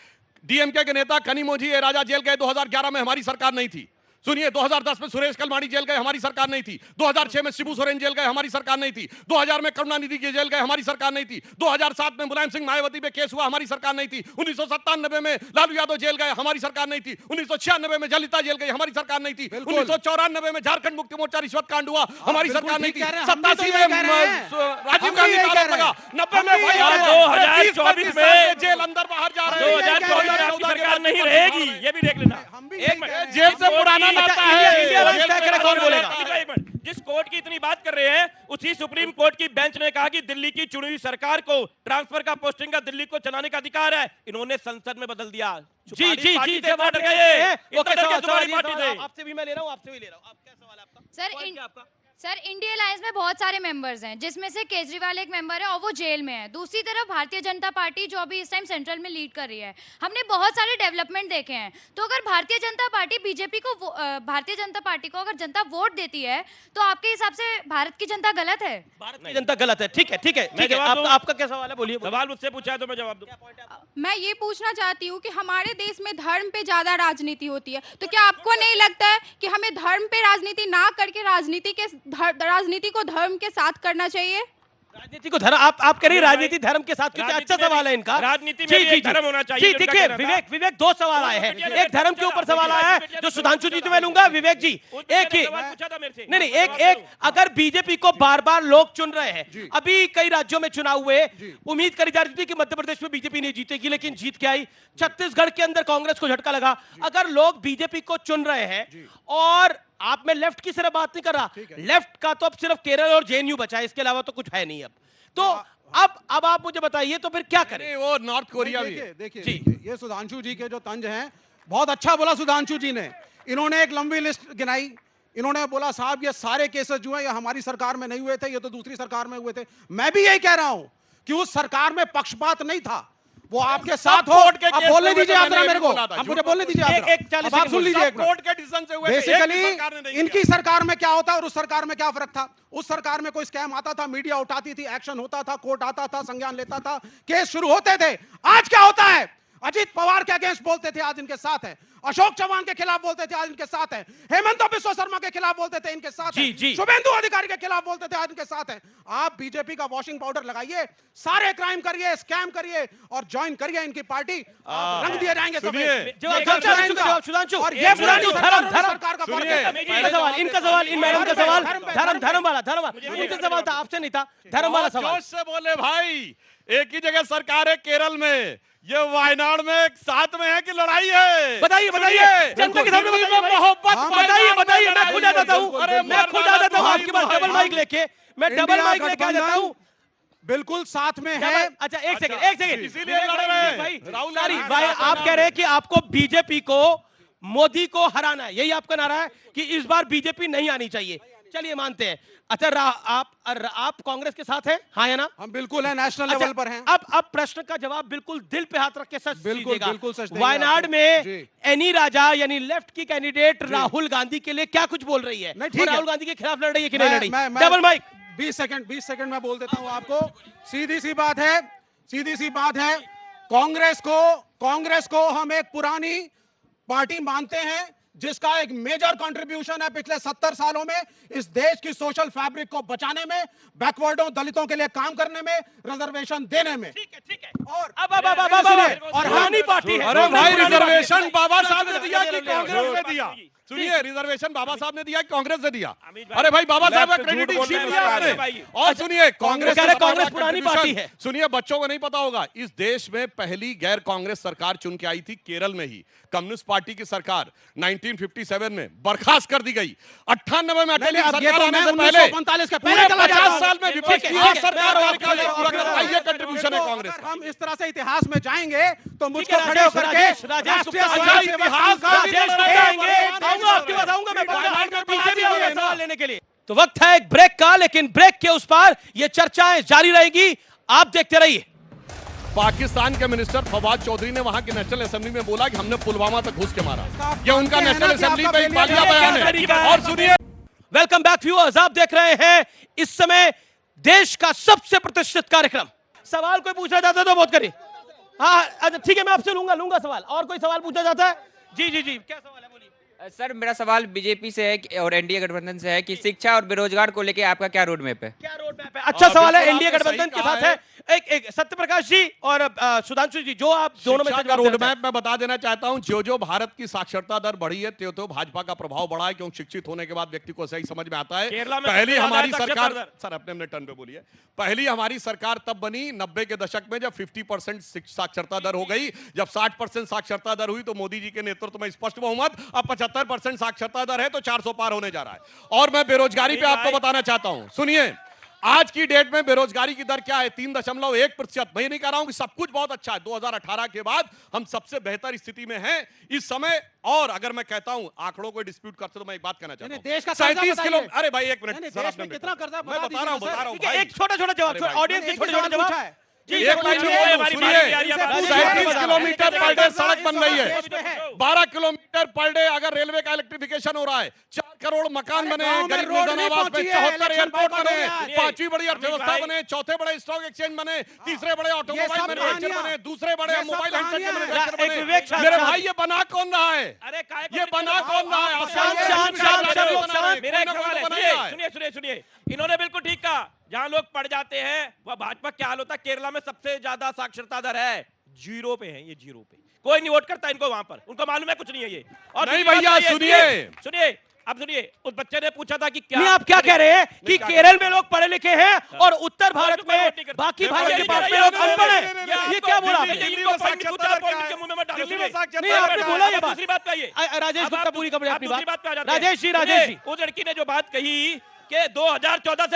डीएमके के नेता कनिमोझी राजा जेल गए 2011 में, हमारी सरकार नहीं थी। सुनिए, 2010 में सुरेश कलमाड़ी जेल गए, हमारी सरकार नहीं थी। 2006 में शिबू सोरेन जेल गए, हमारी सरकार नहीं थी। 2000 में करुणानिधि की जेल गए, हमारी सरकार नहीं थी। 2007 में मुलायम सिंह मायावती पे केस हुआ, हमारी सरकार नहीं थी। 1997 में लालू यादव जेल गए, हमारी सरकार नहीं थी। 1996 में जलिता जेल गई, हमारी सरकार नहीं थी। 1994 में झारखंड मुक्ति मोर्चा रिश्वत कांड हुआ, हमारी सरकार नहीं थी। 87 में राजीव गांधी का आरोप लगा, 90 में 2024 में जेल अंदर बाहर जा रहे हैं। 2024 में आपकी सरकार नहीं रहेगी, ये भी देख लेना। जेल से पुराना कौन बोलेगा? जिस कोर्ट की इतनी बात कर रहे हैं, उसी सुप्रीम कोर्ट की बेंच ने कहा कि दिल्ली की चुनी हुई सरकार को ट्रांसफर का, पोस्टिंग का, दिल्ली को चलाने का अधिकार है। इन्होंने संसद में बदल दिया। जी। जवाब आपसे भी मैं ले रहा हूं, आपसे भी ले रहा हूं। आप क्या सवाल है आपका? सर, इंडिया अलायंस में बहुत सारे मेंबर्स हैं, जिसमें से केजरीवाल एक मेंबर है और वो जेल में है। दूसरी तरफ भारतीय जनता पार्टी जो अभी इस टाइम सेंट्रल में लीड कर रही है, हमने बहुत सारे डेवलपमेंट देखे हैं। तो अगर भारतीय जनता पार्टी भारतीय जनता पार्टी को अगर जनता वोट देती है, तो आपके हिसाब से भारत की जनता गलत है? भारत की जनता गलत है। ठीक है। आपका क्या सवाल है? बोलिए। सवाल मुझसे पूछा है तो मैं जवाब दूं। मैं ये पूछना चाहती हूँ कि हमारे देश में धर्म पे ज्यादा राजनीति होती है, तो क्या आपको नहीं लगता है कि हमें धर्म पे राजनीति ना करके राजनीति को धर्म के साथ करना चाहिए? राजनीति को धर्म, आप कह रही राजनीति धर्म के साथ? क्योंकि अच्छा सवाल है इनका। राजनीति में भी धर्म होना चाहिए। जी, देखिए विवेक 2 सवाल आए हैं। एक धर्म के ऊपर सवाल आया है जो सुधांशु जी से मैं लूंगा। विवेक जी, एक ही नहीं, एक अगर बीजेपी को बार बार लोग चुन रहे हैं, अभी कई राज्यों में चुनाव हुए, उम्मीद करी जा रही थी कि मध्य प्रदेश में बीजेपी नहीं जीतेगी, लेकिन जीत के आई। छत्तीसगढ़ के अंदर कांग्रेस को झटका लगा। अगर लोग बीजेपी को चुन रहे हैं, और आप, मैं लेफ्ट की सिर्फ बात नहीं कर रहा, लेफ्ट का तो अब सिर्फ केरल और जेएनयू बचा है, इसके अलावा तो कुछ है नहीं अब। तो अब आप मुझे बताइए, तो फिर क्या करें? वो नॉर्थ कोरिया भी देखिए, ये सुधांशु जी के जो तंज हैं, बहुत अच्छा बोला सुधांशु जी ने। इन्होंने एक लंबी लिस्ट गिनाई। इन्होंने बोला साहब ये सारे केसेस जो है ये हमारी सरकार में नहीं हुए थे, ये तो दूसरी सरकार में हुए थे। मैं भी यही कह रहा हूं कि उस सरकार में पक्षपात नहीं था, वो आपके साथ हो। आप बोलने दीजिए आप मेरे को, आप मुझे बोलने दीजिए। आप सुन लीजिए। बेसिकली इनकी सरकार में क्या होता है और उस सरकार में क्या फर्क था? उस सरकार में कोई स्कैम आता था, मीडिया उठाती थी, एक्शन होता था, कोर्ट आता था, संज्ञान लेता था, केस शुरू होते थे। आज क्या होता है? अजीत पवार के अगेंस्ट बोलते थे, आज इनके साथ है। अशोक चौहान के खिलाफ बोलते थे, आज इनके साथ है। हेमंत बिस्वा शर्मा के खिलाफ बोलते थे, इनके साथ है। शुभेंदु अधिकारी के खिलाफ बोलते थे, आज इनके साथ है। आप बीजेपी का वॉशिंग पाउडर लगाइए, सारे क्राइम करिए, स्कैम करिए और ज्वाइन करिए इनकी पार्टी, रंग दिए जाएंगे सब। और ये सरकार का फर्क है। इनका सवाल, इन मैडम का सवाल धर्म वाला इनका सवाल था, आपसे नहीं था। धर्म वाला सवाल। जोश से बोले भाई, एक ही जगह सरकार है केरल में, ये वायनाड में साथ में है कि लड़ाई है? बताइए जनता के सामने मोहब्बत बताइए। मैं खुद आ जाता हूँ आपके पास डबल माइक लेके, मैं डबल माइक लेके आ जाता हूँ। बिल्कुल साथ में है। अच्छा, एक सेकंड इसीलिए लड़ रहे हैं भाई। भाई आप कह रहे हैं कि आपको बीजेपी को, मोदी को हराना है, यही आपका नारा है कि इस बार बीजेपी नहीं आनी चाहिए। चलिए मानते हैं। अच्छा आप कांग्रेस के साथ हैं, हाँ या ना? हम बिल्कुल हैं, नेशनल लेवल पर हैं। अब प्रश्न का जवाब बिल्कुल दिल पे हाथ रख के सच बिल्कुल दीजिएगा। बिल्कुल सच देंगे वायनाड आपको। में जी। एनी राजा यानी लेफ्ट की कैंडिडेट राहुल गांधी के लिए क्या कुछ बोल रही है? नहीं, ठीक और है। राहुल गांधी के खिलाफ लड़ रही है कि नहीं लड़ रही? मैं डबल माइक 20 सेकंड में बोल देता हूं आपको। सीधी सी बात है, कांग्रेस को हम एक पुरानी पार्टी मानते हैं जिसका एक मेजर कंट्रीब्यूशन है पिछले 70 सालों में इस देश की सोशल फैब्रिक को बचाने में, बैकवर्डों दलितों के लिए काम करने में, रिजर्वेशन देने में। ठीक है। और पुरानी पार्टी है। अरे भाई, रिजर्वेशन बाबा साहब ने दिया कि कांग्रेस ने दिया? सुनिए, रिजर्वेशन बाबा साहब ने दिया कि कांग्रेस ने दिया? अरे भाई, बाबा साहब का क्रेडिट शीट दिया आपने। और सुनिए, कांग्रेस पुरानी पार्टी है। सुनिए, बच्चों को नहीं पता होगा, इस देश में पहली गैर कांग्रेस सरकार चुन के आई थी केरल में ही। कम्युनिस्ट पार्टी की सरकार 1957 में बर्खास्त कर दी गई। 98 में अटली सरकार आने से पहले 50 साल में विपक्ष की एक सरकार ये कंट्रीब्यूशन है कांग्रेस का। हम इस तरह से इतिहास में जाएंगे तो मुझको खड़े होकर के सवाल लेने के लिए तो वक्त है एक ब्रेक का, लेकिन ब्रेक के उस पार ये चर्चाएं जारी रहेगी, आप देखते रहिए। पाकिस्तान के मिनिस्टर फवाद चौधरी ने वहां की नेशनल असेंबली में बोला कि हमने पुलवामा तक घुस के मारा। ये उनका नेशनल असेंबली में एक बालिया बयान है। और सुनिए, वेलकम बैक व्यूअर्स, आप देख रहे हैं इस समय देश का सबसे प्रतिष्ठित कार्यक्रम। सवाल कोई पूछना चाहता है तो बहुत करिए। हाँ अच्छा ठीक है, मैं आपसे लूंगा सवाल। और कोई सवाल पूछना चाहता है? जी क्या सवाल है, बोलिए। सर मेरा सवाल बीजेपी से है और एनडीए गठबंधन से है कि शिक्षा और बेरोजगार को लेके आपका क्या रोड मैप है? अच्छा सवाल है। एनडीए गठबंधन के साथ है एक सत्यप्रकाश जी और सुधांशु जी, जो आप दोनों में से रोड मैप मैं बता देना चाहता हूं। जो भारत की साक्षरता दर बढ़ी है, त्यो भाजपा का प्रभाव बढ़ा है, क्योंकि शिक्षित होने के बाद व्यक्ति को सही समझ में आता है। पहली हमारी सरकार, सर अपने टर्न पे बोलिए। पहली हमारी सरकार तब बनी 90 के दशक में, जब 50% साक्षरता दर हो गई। जब 60% साक्षरता दर हुई तो मोदी जी के नेतृत्व में स्पष्ट बहुमत। अब 75% साक्षरता दर है तो 400 पार होने जा रहा है। और मैं बेरोजगारी पे आपको बताना चाहता हूं। सुनिए, आज की डेट में बेरोजगारी की दर क्या है? 3.1%। मैं नहीं कह रहा हूं कि सब कुछ बहुत अच्छा है। 2018 के बाद हम सबसे बेहतर स्थिति में हैं इस समय। और अगर मैं कहता हूं, आंकड़ों को डिस्प्यूट करते तो मैं एक बात कहना चाहता हूं। देश का 37 किलो, अरे भाई एक मिनट, कितना कर्जा मैं बता रहा हूं एक छोटा जवाब, ऑडियंस के छोटे जवाब। 37 किलोमीटर पर डे सड़क बन रही है, 12 किलोमीटर पर डे अगर रेलवे का इलेक्ट्रिफिकेशन हो रहा है, 4 करोड़ मकान बने, गरीब निर्धन आवास पे 74 एयरपोर्ट बने, 5वीं बड़ी अर्थव्यवस्था बने, 4थे बड़े स्टॉक एक्सचेंज बने, 3रे बड़े ऑटोमोबाइल मैन्युफैक्चर बने, 2रे बड़े मोबाइल हैंडसेट मैन्युफैक्चर बने। मेरे भाई ये बना कौन रहा है? ये बना कौन रहा है? सुनिए, इन्होंने बिल्कुल ठीक कहा। जहां लोग पढ़ जाते हैं वह भाजपा क्या हाल होता है। केरला में सबसे ज्यादा साक्षरता दर है, 0 पे है ये, 0 पे। कोई नहीं वोट करता इनको वहां पर, उनको मालूम है कुछ नहीं है ये। और नहीं भैया सुनिए, अब सुनिए, उस बच्चे ने पूछा था कि क्या आप क्या कह रहे हैं कि केरल में लोग पढ़े लिखे हैं और उत्तर भारत में बाकी भारत के पास में लोग अनपढ़ हैं? ये क्या बोला? नहीं आपने बोला ये बात। दूसरी बात कहिए, राजेश गुप्ता पूरी कपड़े अपनी बात। पे आ जाते हैं। राजेश जी उस लड़की ने जो बात कही कि 2014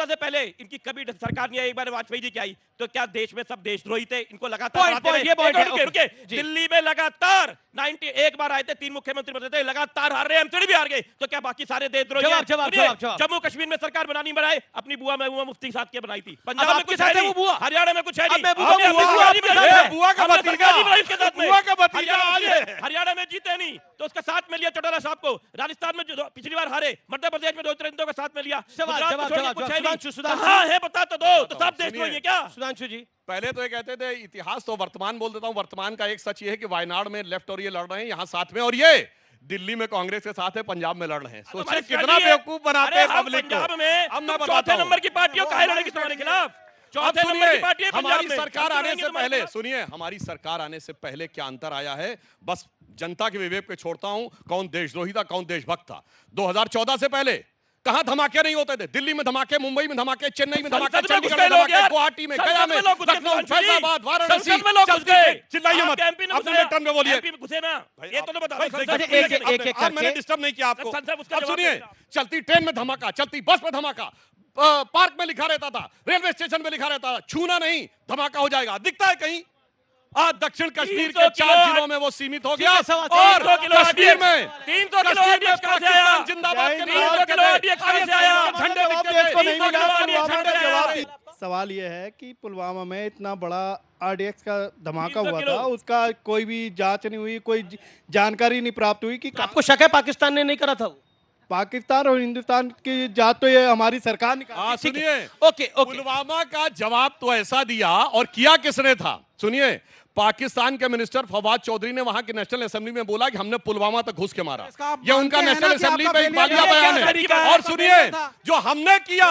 से पहले इनकी कभी सरकार नहीं आई। एक बार वाजपेयी जी की आई तो क्या देश में सब देशद्रोही थे? इनको लगातार दिल्ली में लगातार 90 एक बार आए थे, 3 मुख्यमंत्री बदले थे, लगातार हार रहे, एमसीडी भी हार गए, तो क्या बाकी सारे देशद्रोही हैं? जवाब। जम्मू कश्मीर में सरकार बनानी बनाए, अपनी बुआ महबूबा मुफ्ती के साथ के बनाई थी। पंजाब में कुछ है नहीं, हरियाणा में कुछ है नहीं, हरियाणा में जीते नहीं तो उसके साथ में लिया चौटाला साहब को। राजस्थान में पिछली बार हारे, मध्य प्रदेश में 2 के साथ में लिया। है बता तो दो, तो सब देशद्रोही है क्या? सुधांशु जी, पहले तो ये कहते थे इतिहास, तो वर्तमान बोल देता हूं। वर्तमान का एक सच ये है कि वायनाड में लेफ्ट और ये लड़ रहे हैं यहाँ साथ में, और ये दिल्ली में कांग्रेस के साथ है, पंजाब में लड़ रहे हैं। सोचिए कितना बेवकूफ बनाते हैं पब्लिक को। अब मैं चौथे नंबर की पार्टियों का लड़ेगी तुम्हारे खिलाफ। चौथे नंबर की पार्टी हमारी सरकार आने से पहले, सुनिए, हमारी सरकार आने से पहले क्या अंतर आया है, बस जनता के विवेक पे छोड़ता हूं। कौन देशद्रोही था, कौन देशभक्त था। 2014 से पहले कहां धमाके नहीं होते थे? दिल्ली में धमाके, मुंबई में धमाके, चेन्नई में धमाके, चंडीगढ़ में धमाके, गुवाहाटी में, गया में, लखनऊ, फैजाबाद, वाराणसी, चिल्लाइए मत। अपने टर्न में बोलिए। ये तो बता, मैंने डिस्टर्ब नहीं किया आपको। अब सुनिए, चलती ट्रेन में धमाका, चलती बस में धमाका, पार्क में लिखा रहता था, रेलवे स्टेशन में लिखा रहता था, छूना नहीं, धमाका हो जाएगा। दिखता है कहीं? आज दक्षिण कश्मीर 300 के 4 जिलों में वो सीमित हो गया ठीक है, सवाल- और 300 किलो कश्मीर में 300 किलो कश्मीर में RDX कहां से आया? पाकिस्तान जिंदाबाद के 300 किलो RDX कहां से आया? झंडे दिखते थे। 300 किलो RDX कहां से आया? सवाल ये है कि पुलवामा में इतना बड़ा आरडीएक्स का धमाका 300 हुआ किलो। था, उसका कोई भी जांच नहीं हुई, कोई जानकारी नहीं प्राप्त हुई कि आपको शक है पाकिस्तान ने नहीं करा था वो? पाकिस्तान और हिंदुस्तान की जांच तो ये हमारी सरकार निकाल। सुनिए, ओके पुलवामा का जवाब तो ऐसा दिया और किया किसने था? सुनिए, पाकिस्तान के मिनिस्टर फवाद चौधरी ने वहां की नेशनल असेंबली में बोला कि हमने पुलवामा तक घुस के मारा। ये उनका नेशनल असेंबली में एक बालिया बयान है। और सुनिए, जो हमने किया,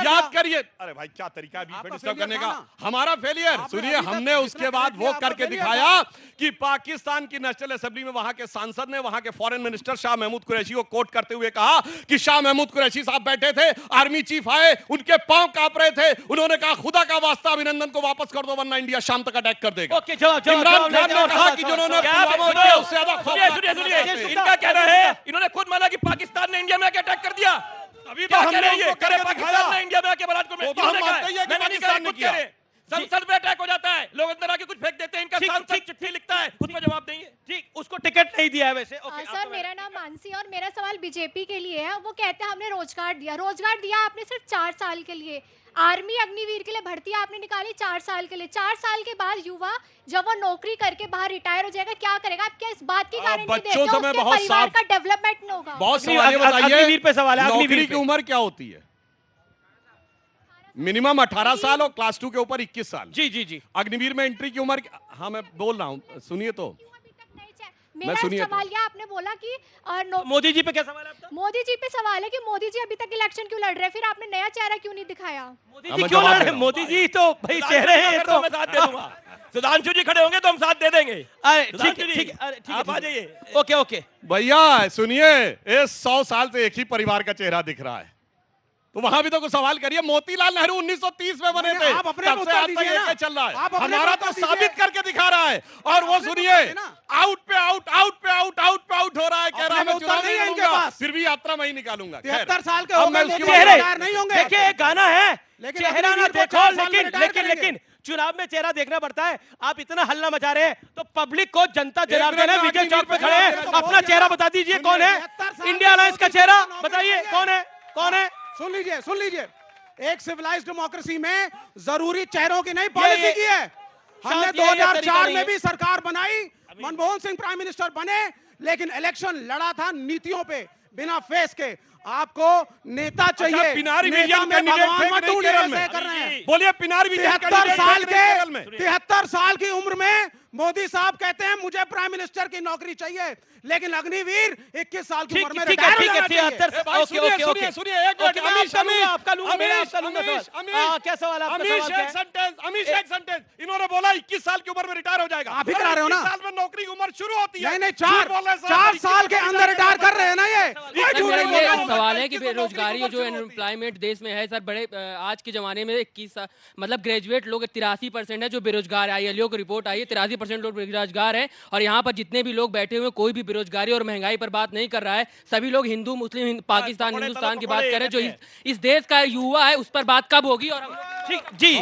याद करिए। अरे भाई क्या तरीका है बीच में डिस्टर्ब करने का? हमारा फेलियर। सुनिए, हमने उसके बाद वो करके दिखाया कि पाकिस्तान की नेशनल असेंबली में वहां के सांसद ने वहां के फॉरेन मिनिस्टर शाह महमूद कुरैशी को कोट करते हुए कहा कि शाह महमूद कुरैशी साहब बैठे थे, आर्मी चीफ आए, उनके पांव कांप रहे थे, उन्होंने कहा खुदा का वास्ता अभिनंदन को वापस कर दो वरना इंडिया शाम तक अटैक कर देगा। इमरान खान ने कहा कि जिन्होंने पुलवामा में किया उससे ज्यादा सुनिए, इनका कहना है, इन्होंने खुद माना कि पाकिस्तान ने इंडिया में आके अटैक कर दिया। अभी क्या तो कह रहे हैं हमने ये? उनको करे करके पाकिस्तान दिखाया। ने इंडिया में आके बरात को वो तो हम मानते ही है कि मैंने नहीं कहा, पाकिस्तान ने खुद कह किया। रहे हैं। संसद में अटैक हो जाता है, लोग अंदर आके कुछ फेंक देते हैं, इनका सांसद चिट्ठी लिखता है, खुद में जवाब देंगे। ठीक, उसको टिकट नहीं दिया है वैसे। सर मेरा नाम मानसी और मेरा सवाल बीजेपी के लिए है। वो कहते हैं हमने रोजगार दिया आपने सिर्फ 4 साल के लिए। आर्मी अग्निवीर के लिए भर्ती आपने निकाली 4 साल के लिए। 4 साल के बाद युवा जब वो नौकरी करके बाहर रिटायर हो जाएगा क्या करेगा? आप क्या इस बात की गारंटी देते बच्चों हो समय उसके बहुत परिवार साफ- का डेवलपमेंट नहीं होगा? बहुत सवाल बताइए, अग्निवीर पे सवाल है, अग्निवीर नौकरी पे। की उम्र क्या होती है? मिनिमम 18 साल और क्लास 2 के ऊपर 21 साल। जी जी जी। अग्निवीर में एंट्री की उम्र, हाँ मैं बोल रहा हूँ, सुनिए तो। मेरा सुनिए सवाल यह आपने बोला कि मोदी जी पे क्या सवाल है आपका? मोदी जी पे सवाल है कि मोदी जी अभी तक इलेक्शन क्यों लड़ रहे हैं? फिर आपने नया चेहरा क्यों नहीं दिखाया? मोदी जी क्यों लड़ रहे हैं? मोदी जी तो भाई चेहरे हैं, ये तो मैं साथ दे दूंगा। सुधांशु जी खड़े होंगे तो हम साथ दे देंगे। अरे ठीक सुधांशु है, जी, ठीक है, अरे ठीक है, आप आ जाइए। Okay okay. भैया सुनिए, ये 100 साल से एक ही परिवार का चेहरा दिख रहा है, तो वहां भी तो कुछ सवाल करिए। मोतीलाल नेहरू 1930 में बने थे, आप अपने तब को से उत्तर आज तक दीजिए ना। एक चल रहा है। आप अपने हमारा को तो उत्तर दीजिए। साबित करके दिखा रहा है। और वो सुनिए, आउट पे आउट, आउट पे आउट, आउट पे आउट हो रहा है, कह रहा है अपने मैं को उत्तर चुनाव नहीं है नहीं इनके लड़ूंगा, पास। फिर भी यात्रा मैं ही निकालूंगा। 73 साल के अब हो मैं गए, उसकी मोदी बात- रिटायर नहीं होंगे। देखिए एक गाना है, लेकिन चेहरा ना अग्निवीर को देखो 4 साल में लेकिन रिटायर लेकिन करेंगे। लेकिन चुनाव में चेहरा देखना पड़ता है। आप इतना हल्ला मचा रहे हैं तो पब्लिक को जनता एक जनार्दन मिनट है, में विजय चौक पे अग्निवीर खड़े हैं, पे अपना चेहरा बता दीजिए कौन है? 73 साल इंडिया के अलायंस का मोदी जी चेहरा को नौकरी बताइए चाहिए। कौन है? कौन है? सुन लीजिए, एक सिविलाइज्ड डेमोक्रेसी में जरूरी चेहरों की नहीं पॉलिसी की है। हमने शांति है, ये तरीका 2004 नहीं में है। भी सरकार बनाई, मनमोहन सिंह प्राइम मिनिस्टर बने, लेकिन इलेक्शन लड़ा था नीतियों पे, बिना फेस के। आपको नेता चाहिए। पिनारी नेता विजयन में कैंडिडेट भगवान थे कि मत नहीं ढूंढिए, केरल ऐसे में? कर रहे हैं। बोलिए, पिनारी विजयन 73 साल केरल में। के 73 साल की उम्र में मोदी साहब कहते हैं मुझे प्राइम मिनिस्टर की नौकरी चाहिए, लेकिन अग्निवीर 21 साल की उम्र में ठीक है, रिटायर हो ठीक है, जाना चाहिए। 73 भाई, ओके सुनिए, ओके ओके सुनिए, एक मिनट, ओके, मैं अमीश, आपका लूंगा, अमीश, आपका लूंगा, मैं अमीश, आपका लूंगा अमीश, सवाल। अमीश, हाँ, क्या सवाल है आपका? अमीश, सवाल क्या एक है? सेंटेंस, अमीश एक सेंटेंस। इन्होंने बोला 21 साल की उम्र में रिटायर हो जाएगा। आप ही करा रहे हो ना? 21 साल में नौकरी की उम्र शुरू होती है। नहीं, झूठ बोल रहे हैं, 4 साल के अंदर रिटायर कर रहे हैं ना ये। कोई सर, झूठ मेरा नहीं ये बोल रहा। सवाल है कि 21 बेरोजगारी नौकरी जो की उम्र एम्प्लॉयमेंट देश में है सर, बड़े आज के जमाने में 21 मतलब ग्रेजुएट लोग 83% है जो बेरोजगार है। ILO की रिपोर्ट आई है, 83% लोग बेरोजगार हैं। और यहाँ पर जितने भी लोग बैठे हुए कोई भी बेरोजगारी और महंगाई पर बात नहीं कर रहा है। सभी लोग हिंदू मुस्लिम पाकिस्तान हिंदुस्तान की बात कर रहे हैं। जो इस देश का युवा है उस पर बात कब होगी? और ठीक जी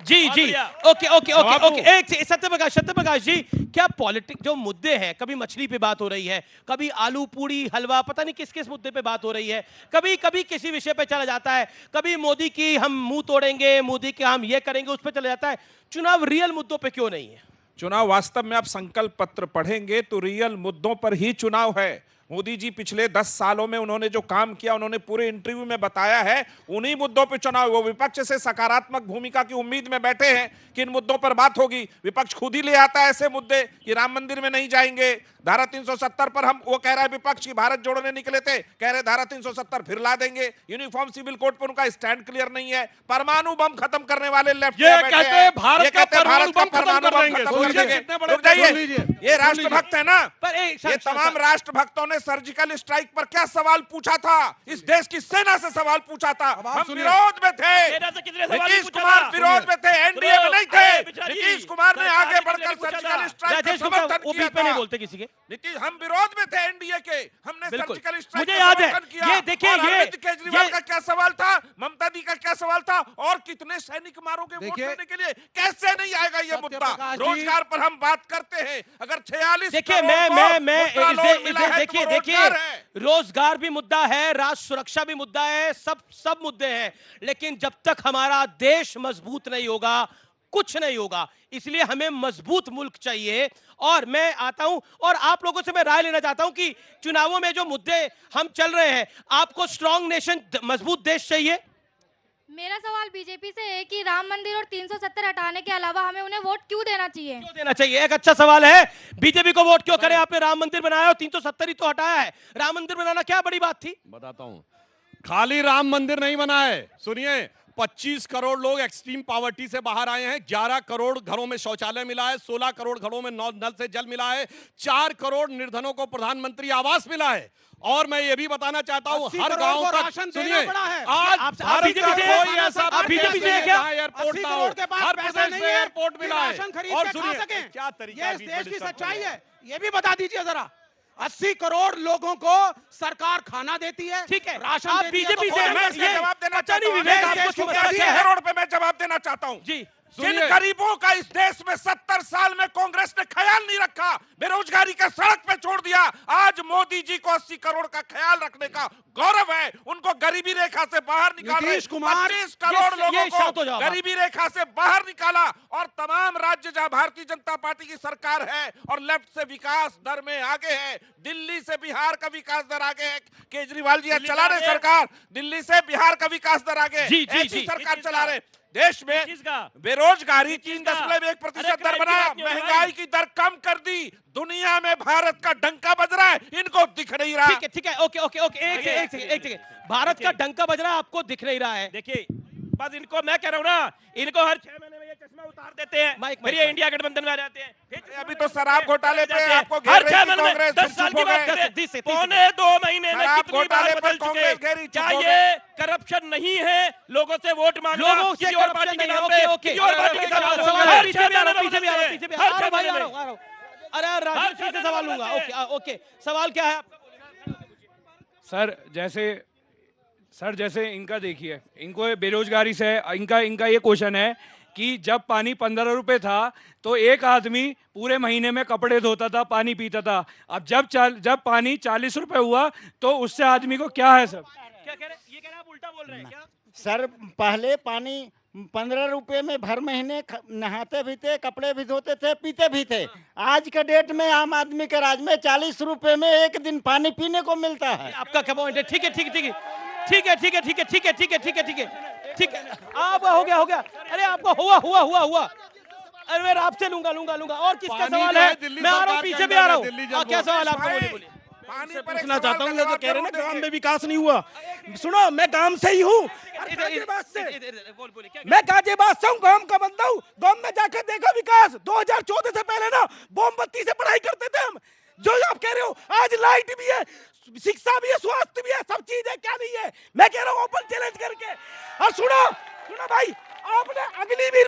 जी जी ओके ओके ओके ओके। एक सत्यप्रकाश जी, क्या पॉलिटिक जो मुद्दे हैं, कभी मछली पे बात हो रही है, कभी आलू पूड़ी हलवा, पता नहीं किस किस मुद्दे पे बात हो रही है, कभी कभी किसी विषय पे चला जाता है, कभी मोदी की हम मुंह तोड़ेंगे, मोदी के हम ये करेंगे, उस पे चला जाता है। चुनाव रियल मुद्दों पे क्यों नहीं है? चुनाव वास्तव में आप संकल्प पत्र पढ़ेंगे तो रियल मुद्दों पर ही चुनाव है। मोदी जी पिछले 10 सालों में उन्होंने जो काम किया, उन्होंने पूरे इंटरव्यू में बताया है, उन्हीं मुद्दों पर चुनाव। वो विपक्ष से सकारात्मक भूमिका की उम्मीद में बैठे हैं कि इन मुद्दों पर बात होगी। विपक्ष खुद ही ले आता है ऐसे मुद्दे कि राम मंदिर में नहीं जाएंगे, धारा 370 पर हम, वो कह रहा है विपक्ष की भारत जोड़ने निकले थे, कह रहे धारा 370 फिर ला देंगे। यूनिफॉर्म सिविल कोड पर उनका स्टैंड क्लियर नहीं है। परमाणु बम खत्म करने वाले लेफ्ट ये कहते हैं भारत का परमाणु बम खत्म कर देंगे। रुक जाइए, ये राष्ट्रभक्त है ना? पर ये तमाम राष्ट्रभक्तों ने सर्जिकल स्ट्राइक पर क्या सवाल पूछा था? इस देश की सेना से सवाल पूछा था। हम विरोध में थे, नीतीश कुमार विरोध में थे, एनडीए में नहीं थे। नीतीश कुमार ने आगे बढ़कर सर्जिकल स्ट्राइक का समर्थन किया नहीं था। बोलते किसी के नीतीश, हम विरोध में थे एनडीए के, हमने सर्जिकल स्ट्राइक मुझे याद है किया। ये देखिए, और ये अरविंद केजरीवाल का क्या सवाल था, ममता दी का क्या सवाल था, और कितने सैनिक मारोगे वोट देने के लिए? कैसे नहीं आएगा ये मुद्दा? रोजगार पर हम बात करते हैं, अगर 46 देखिए देखिए रोजगार भी मुद्दा है, राष्ट्र सुरक्षा भी मुद्दा है, सब मुद्दे हैं, लेकिन जब तक हमारा देश मजबूत नहीं होगा कुछ नहीं होगा। इसलिए हमें मजबूत मुल्क चाहिए। और मैं आता हूं और आप लोगों से मैं राय लेना चाहता हूं कि चुनावों में जो मुद्दे हम चल रहे हैं, आपको स्ट्रांग नेशन, मजबूत देश चाहिए? मेरा सवाल बीजेपी से है कि राम मंदिर और 370 हटाने के अलावा हमें उन्हें वोट क्यों देना चाहिए? क्यों देना चाहिए, एक अच्छा सवाल है। बीजेपी को वोट क्यों करें? आपने राम मंदिर बनाया और 370 ही तो हटाया है। राम मंदिर बनाना क्या बड़ी बात थी? बताता हूं, खाली राम मंदिर नहीं बना है। सुनिए, 25 करोड़ लोग एक्सट्रीम पॉवर्टी से बाहर आए हैं, 11 करोड़ घरों में शौचालय मिला है, 16 करोड़ घरों में नल से जल मिला है, 4 करोड़ निर्धनों को प्रधानमंत्री आवास मिला है। और मैं ये भी बताना चाहता हूं, हर गांव तक सुनिए, आज भारत का कोई ऐसा बीजेपी से क्या एयरपोर्ट ना हो, हर प्रदेश में एयरपोर्ट मिला है। और सुनिए क्या तरीका है, इस देश की सच्चाई है, ये भी बता दीजिए जरा। 80 करोड़ लोगों को सरकार खाना देती है, ठीक है, राशन आप देती है, बीजेपी तो से मैं इसका जवाब देना चाहता हूं। करोड़ पे मैं जवाब देना चाहता हूं जी। जिन गरीबों का इस देश में 70 साल में कांग्रेस ने ख्याल नहीं रखा, बेरोजगारी का सड़क पे छोड़ दिया, आज मोदी जी को 80 करोड़ का ख्याल रखने का गौरव है। उनको गरीबी रेखा से बाहर निकाला, 25 करोड़ लोगों को गरीबी रेखा से बाहर निकाला। और तमाम राज्य जहां भारतीय जनता पार्टी की सरकार है और लेफ्ट से विकास दर में आगे है, दिल्ली से बिहार का विकास दर आगे है, केजरीवाल जी चला रहे सरकार, दिल्ली से बिहार का विकास दर आगे, ऐसी सरकार चला रहे। देश में बेरोजगारी 3.1% दर बनाया, महंगाई की दर कम कर दी, दुनिया में भारत का डंका बज रहा है, इनको दिख नहीं रहा। ठीक है, ओके, एक सेकंड, भारत का डंका बज रहा है, आपको दिख नहीं रहा है। देखिए, बस इनको मैं कह रहा हूँ ना, इनको हर 6 महीने में ये चश्मा उतार देते हैं, फिर ये इंडिया गठबंधन में आ जाते हैं। अभी तो शराब घोटाले पे आपको हर 6 महीने में 10 साल की बात करें, पौने 2 महीने में कितनी बार बदल चुके। क्या ये करप्शन नहीं है? लोगों से वोट मांगना, लोगों से किसी और पार्टी के नाम पे, किसी और पार्टी के नाम पे, अरे राजनीति से सवाल लूंगा। ओके, सवाल क्या है आपका? सर जैसे इनका देखिए, इनको बेरोजगारी से इनका ये क्वेश्चन है कि जब पानी 15 रुपए था तो एक आदमी पूरे महीने में कपड़े धोता था, पानी पीता था। अब जब पानी 40 रुपए हुआ तो उससे आदमी को क्या है? सर क्या कह रहे हैं? ये कह रहे हैं, आप उल्टा बोल रहे हैं क्या? सर पहले पानी 15 रुपए में भर महीने नहाते भी थे, कपड़े भी धोते थे, पीते भी थे। आज के डेट में आम आदमी के राज में 40 रुपए में एक दिन पानी पीने को मिलता है। आपका क्या पॉइंट है? ठीक है, आप हो गया। अरे आपको हुआ। अरे मैं आपसे लूंगा। और किसका सवाल है? मैं आ रहा हूँ, पीछे भी आ रहा हूँ। क्या सवाल आपका? बोलिए। पूछना चाहता हूँ, ये जो कह रहे हैं ना गांव में विकास नहीं हुआ, सुनो मैं गांव से ही हूँ, मैं गाजियाबाद से हूँ, गांव का बंदा हूँ। गांव में जाकर देखा विकास। 2014 से पहले ना मोमबत्ती से पढ़ाई करते थे हम, जो आप कह रहे हो। आज लाइट भी है, शिक्षा भी है, स्वास्थ्य भी है, सब चीज है, क्या नहीं है? मैं कह रहा हूँ ओपन चैलेंज करके। और सुनो भाई, आपने अग्निवीर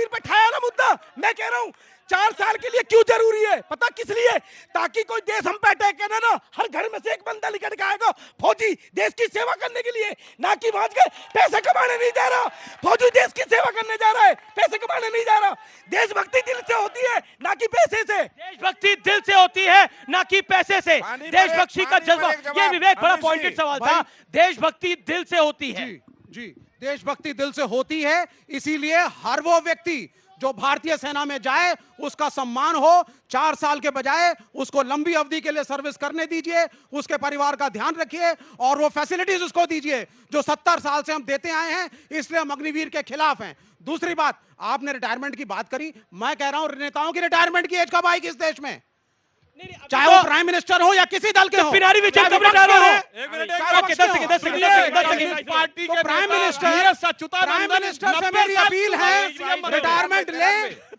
पे ठाया ना मुद्दा। मैं कह रहा हूँ 4 साल के लिए क्यों जरूरी है? पता किस लिए? ताकि कोई देश हम पे अटैक करे ना, हर घर में से एक बंदा निकल के आएगा फौजी, देश की सेवा करने के लिए, ना कि वहां के पैसे कमाने नहीं जा रहा। फौजी देश की सेवा करने जा रहा है, पैसे कमाने नहीं जा रहा। देशभक्ति दिल से होती है, ना कि पैसे से। देशभक्ति दिल से होती है, ना कि पैसे से। देशभक्ति का जज्बा, ये विवेक बड़ा पॉइंटेड सवाल था। देशभक्ति दिल से होती है। जी, देशभक्ति दिल से होती है, इसीलिए हर वो व्यक्ति जो भारतीय सेना में जाए उसका सम्मान हो। 4 साल के बजाय उसको लंबी अवधि के लिए सर्विस करने दीजिए, उसके परिवार का ध्यान रखिए और वो फैसिलिटीज उसको दीजिए जो 70 साल से हम देते आए हैं। इसलिए हम अग्निवीर के खिलाफ हैं। दूसरी बात, आपने रिटायरमेंट की बात करी, मैं कह रहा हूं नेताओं की रिटायरमेंट की एज कब आएगी इस देश में? चाहे वो प्राइम मिनिस्टर हो या किसी दल के हो। पिनारी विजय कब रिटायर हो रहे हैं? प्राइम मिनिस्टर से मेरी अपील है, रिटायरमेंट ले।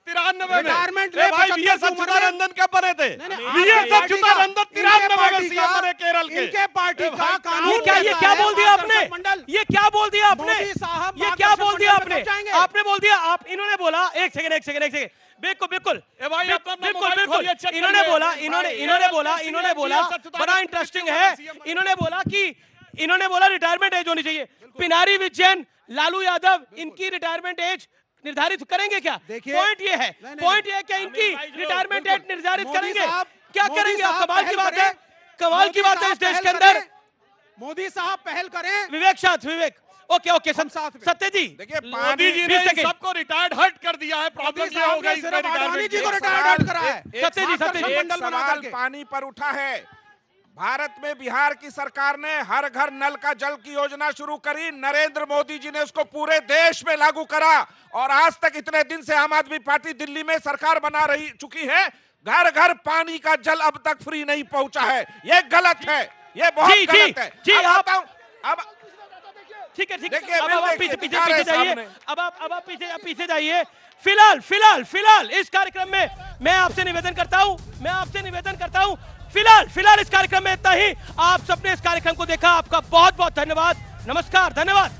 93 में रिटायरमेंट ए भाई वीएस अच्युतानंदन कब बने थे? वीएस अच्युतानंदन 93 में सीएम बने केरल के। इनके पार्टी का कानून ये क्या बोल दिया आपने? ये क्या बोल दिया आपने? मोदी साहब ये क्या बोल दिया आपने? मार्गदर्शन मंडल में आपने बोल दिया, आप इन्होंने बोला, एक सेकंड, बिल्कुल बिल्कुल इन्होंने बोला बड़ा इंटरेस्टिंग है, इन्होंने बोला रिटायरमेंट एज होनी चाहिए। पिनारी विजयन, लालू यादव, इनकी रिटायरमेंट एज निर्धारित करेंगे क्या? पॉइंट ये है कि इनकी रिटायरमेंट एज निर्धारित करेंगे, क्या करेंगे आप? कमाल की बात है, कमाल की बात है इस देश के अंदर। मोदी साहब पहल करें। विवेक ओके सत्य जी, देखिए मोदी जी ने सबको रिटायर्ड हट कर दिया है। प्रॉब्लम ये हो गई इसमें अडवाणी जी को रिटायर्ड हट करा है। सत्य जी एक सवाल पानी पर उठा है। भारत में बिहार की सरकार ने हर घर नल का जल की योजना शुरू करी। नरेंद्र मोदी जी ने उसको पूरे देश में लागू करा और आज तक इतने दिन से आम आदमी पार्टी दिल्ली में सरकार बना रही चुकी है, घर घर पानी का जल अब तक फ्री नहीं पहुंचा है। ये गलत है, ये बहुत गलत है। जी अब ठीक है, देखिए, अब आप पीछे जाइए, अब आप पीछे जाइए। फिलहाल इस कार्यक्रम में मैं आपसे निवेदन करता हूं, फिलहाल इस कार्यक्रम में इतना ही। आप सबने इस कार्यक्रम को देखा, आपका बहुत बहुत धन्यवाद। नमस्कार, धन्यवाद।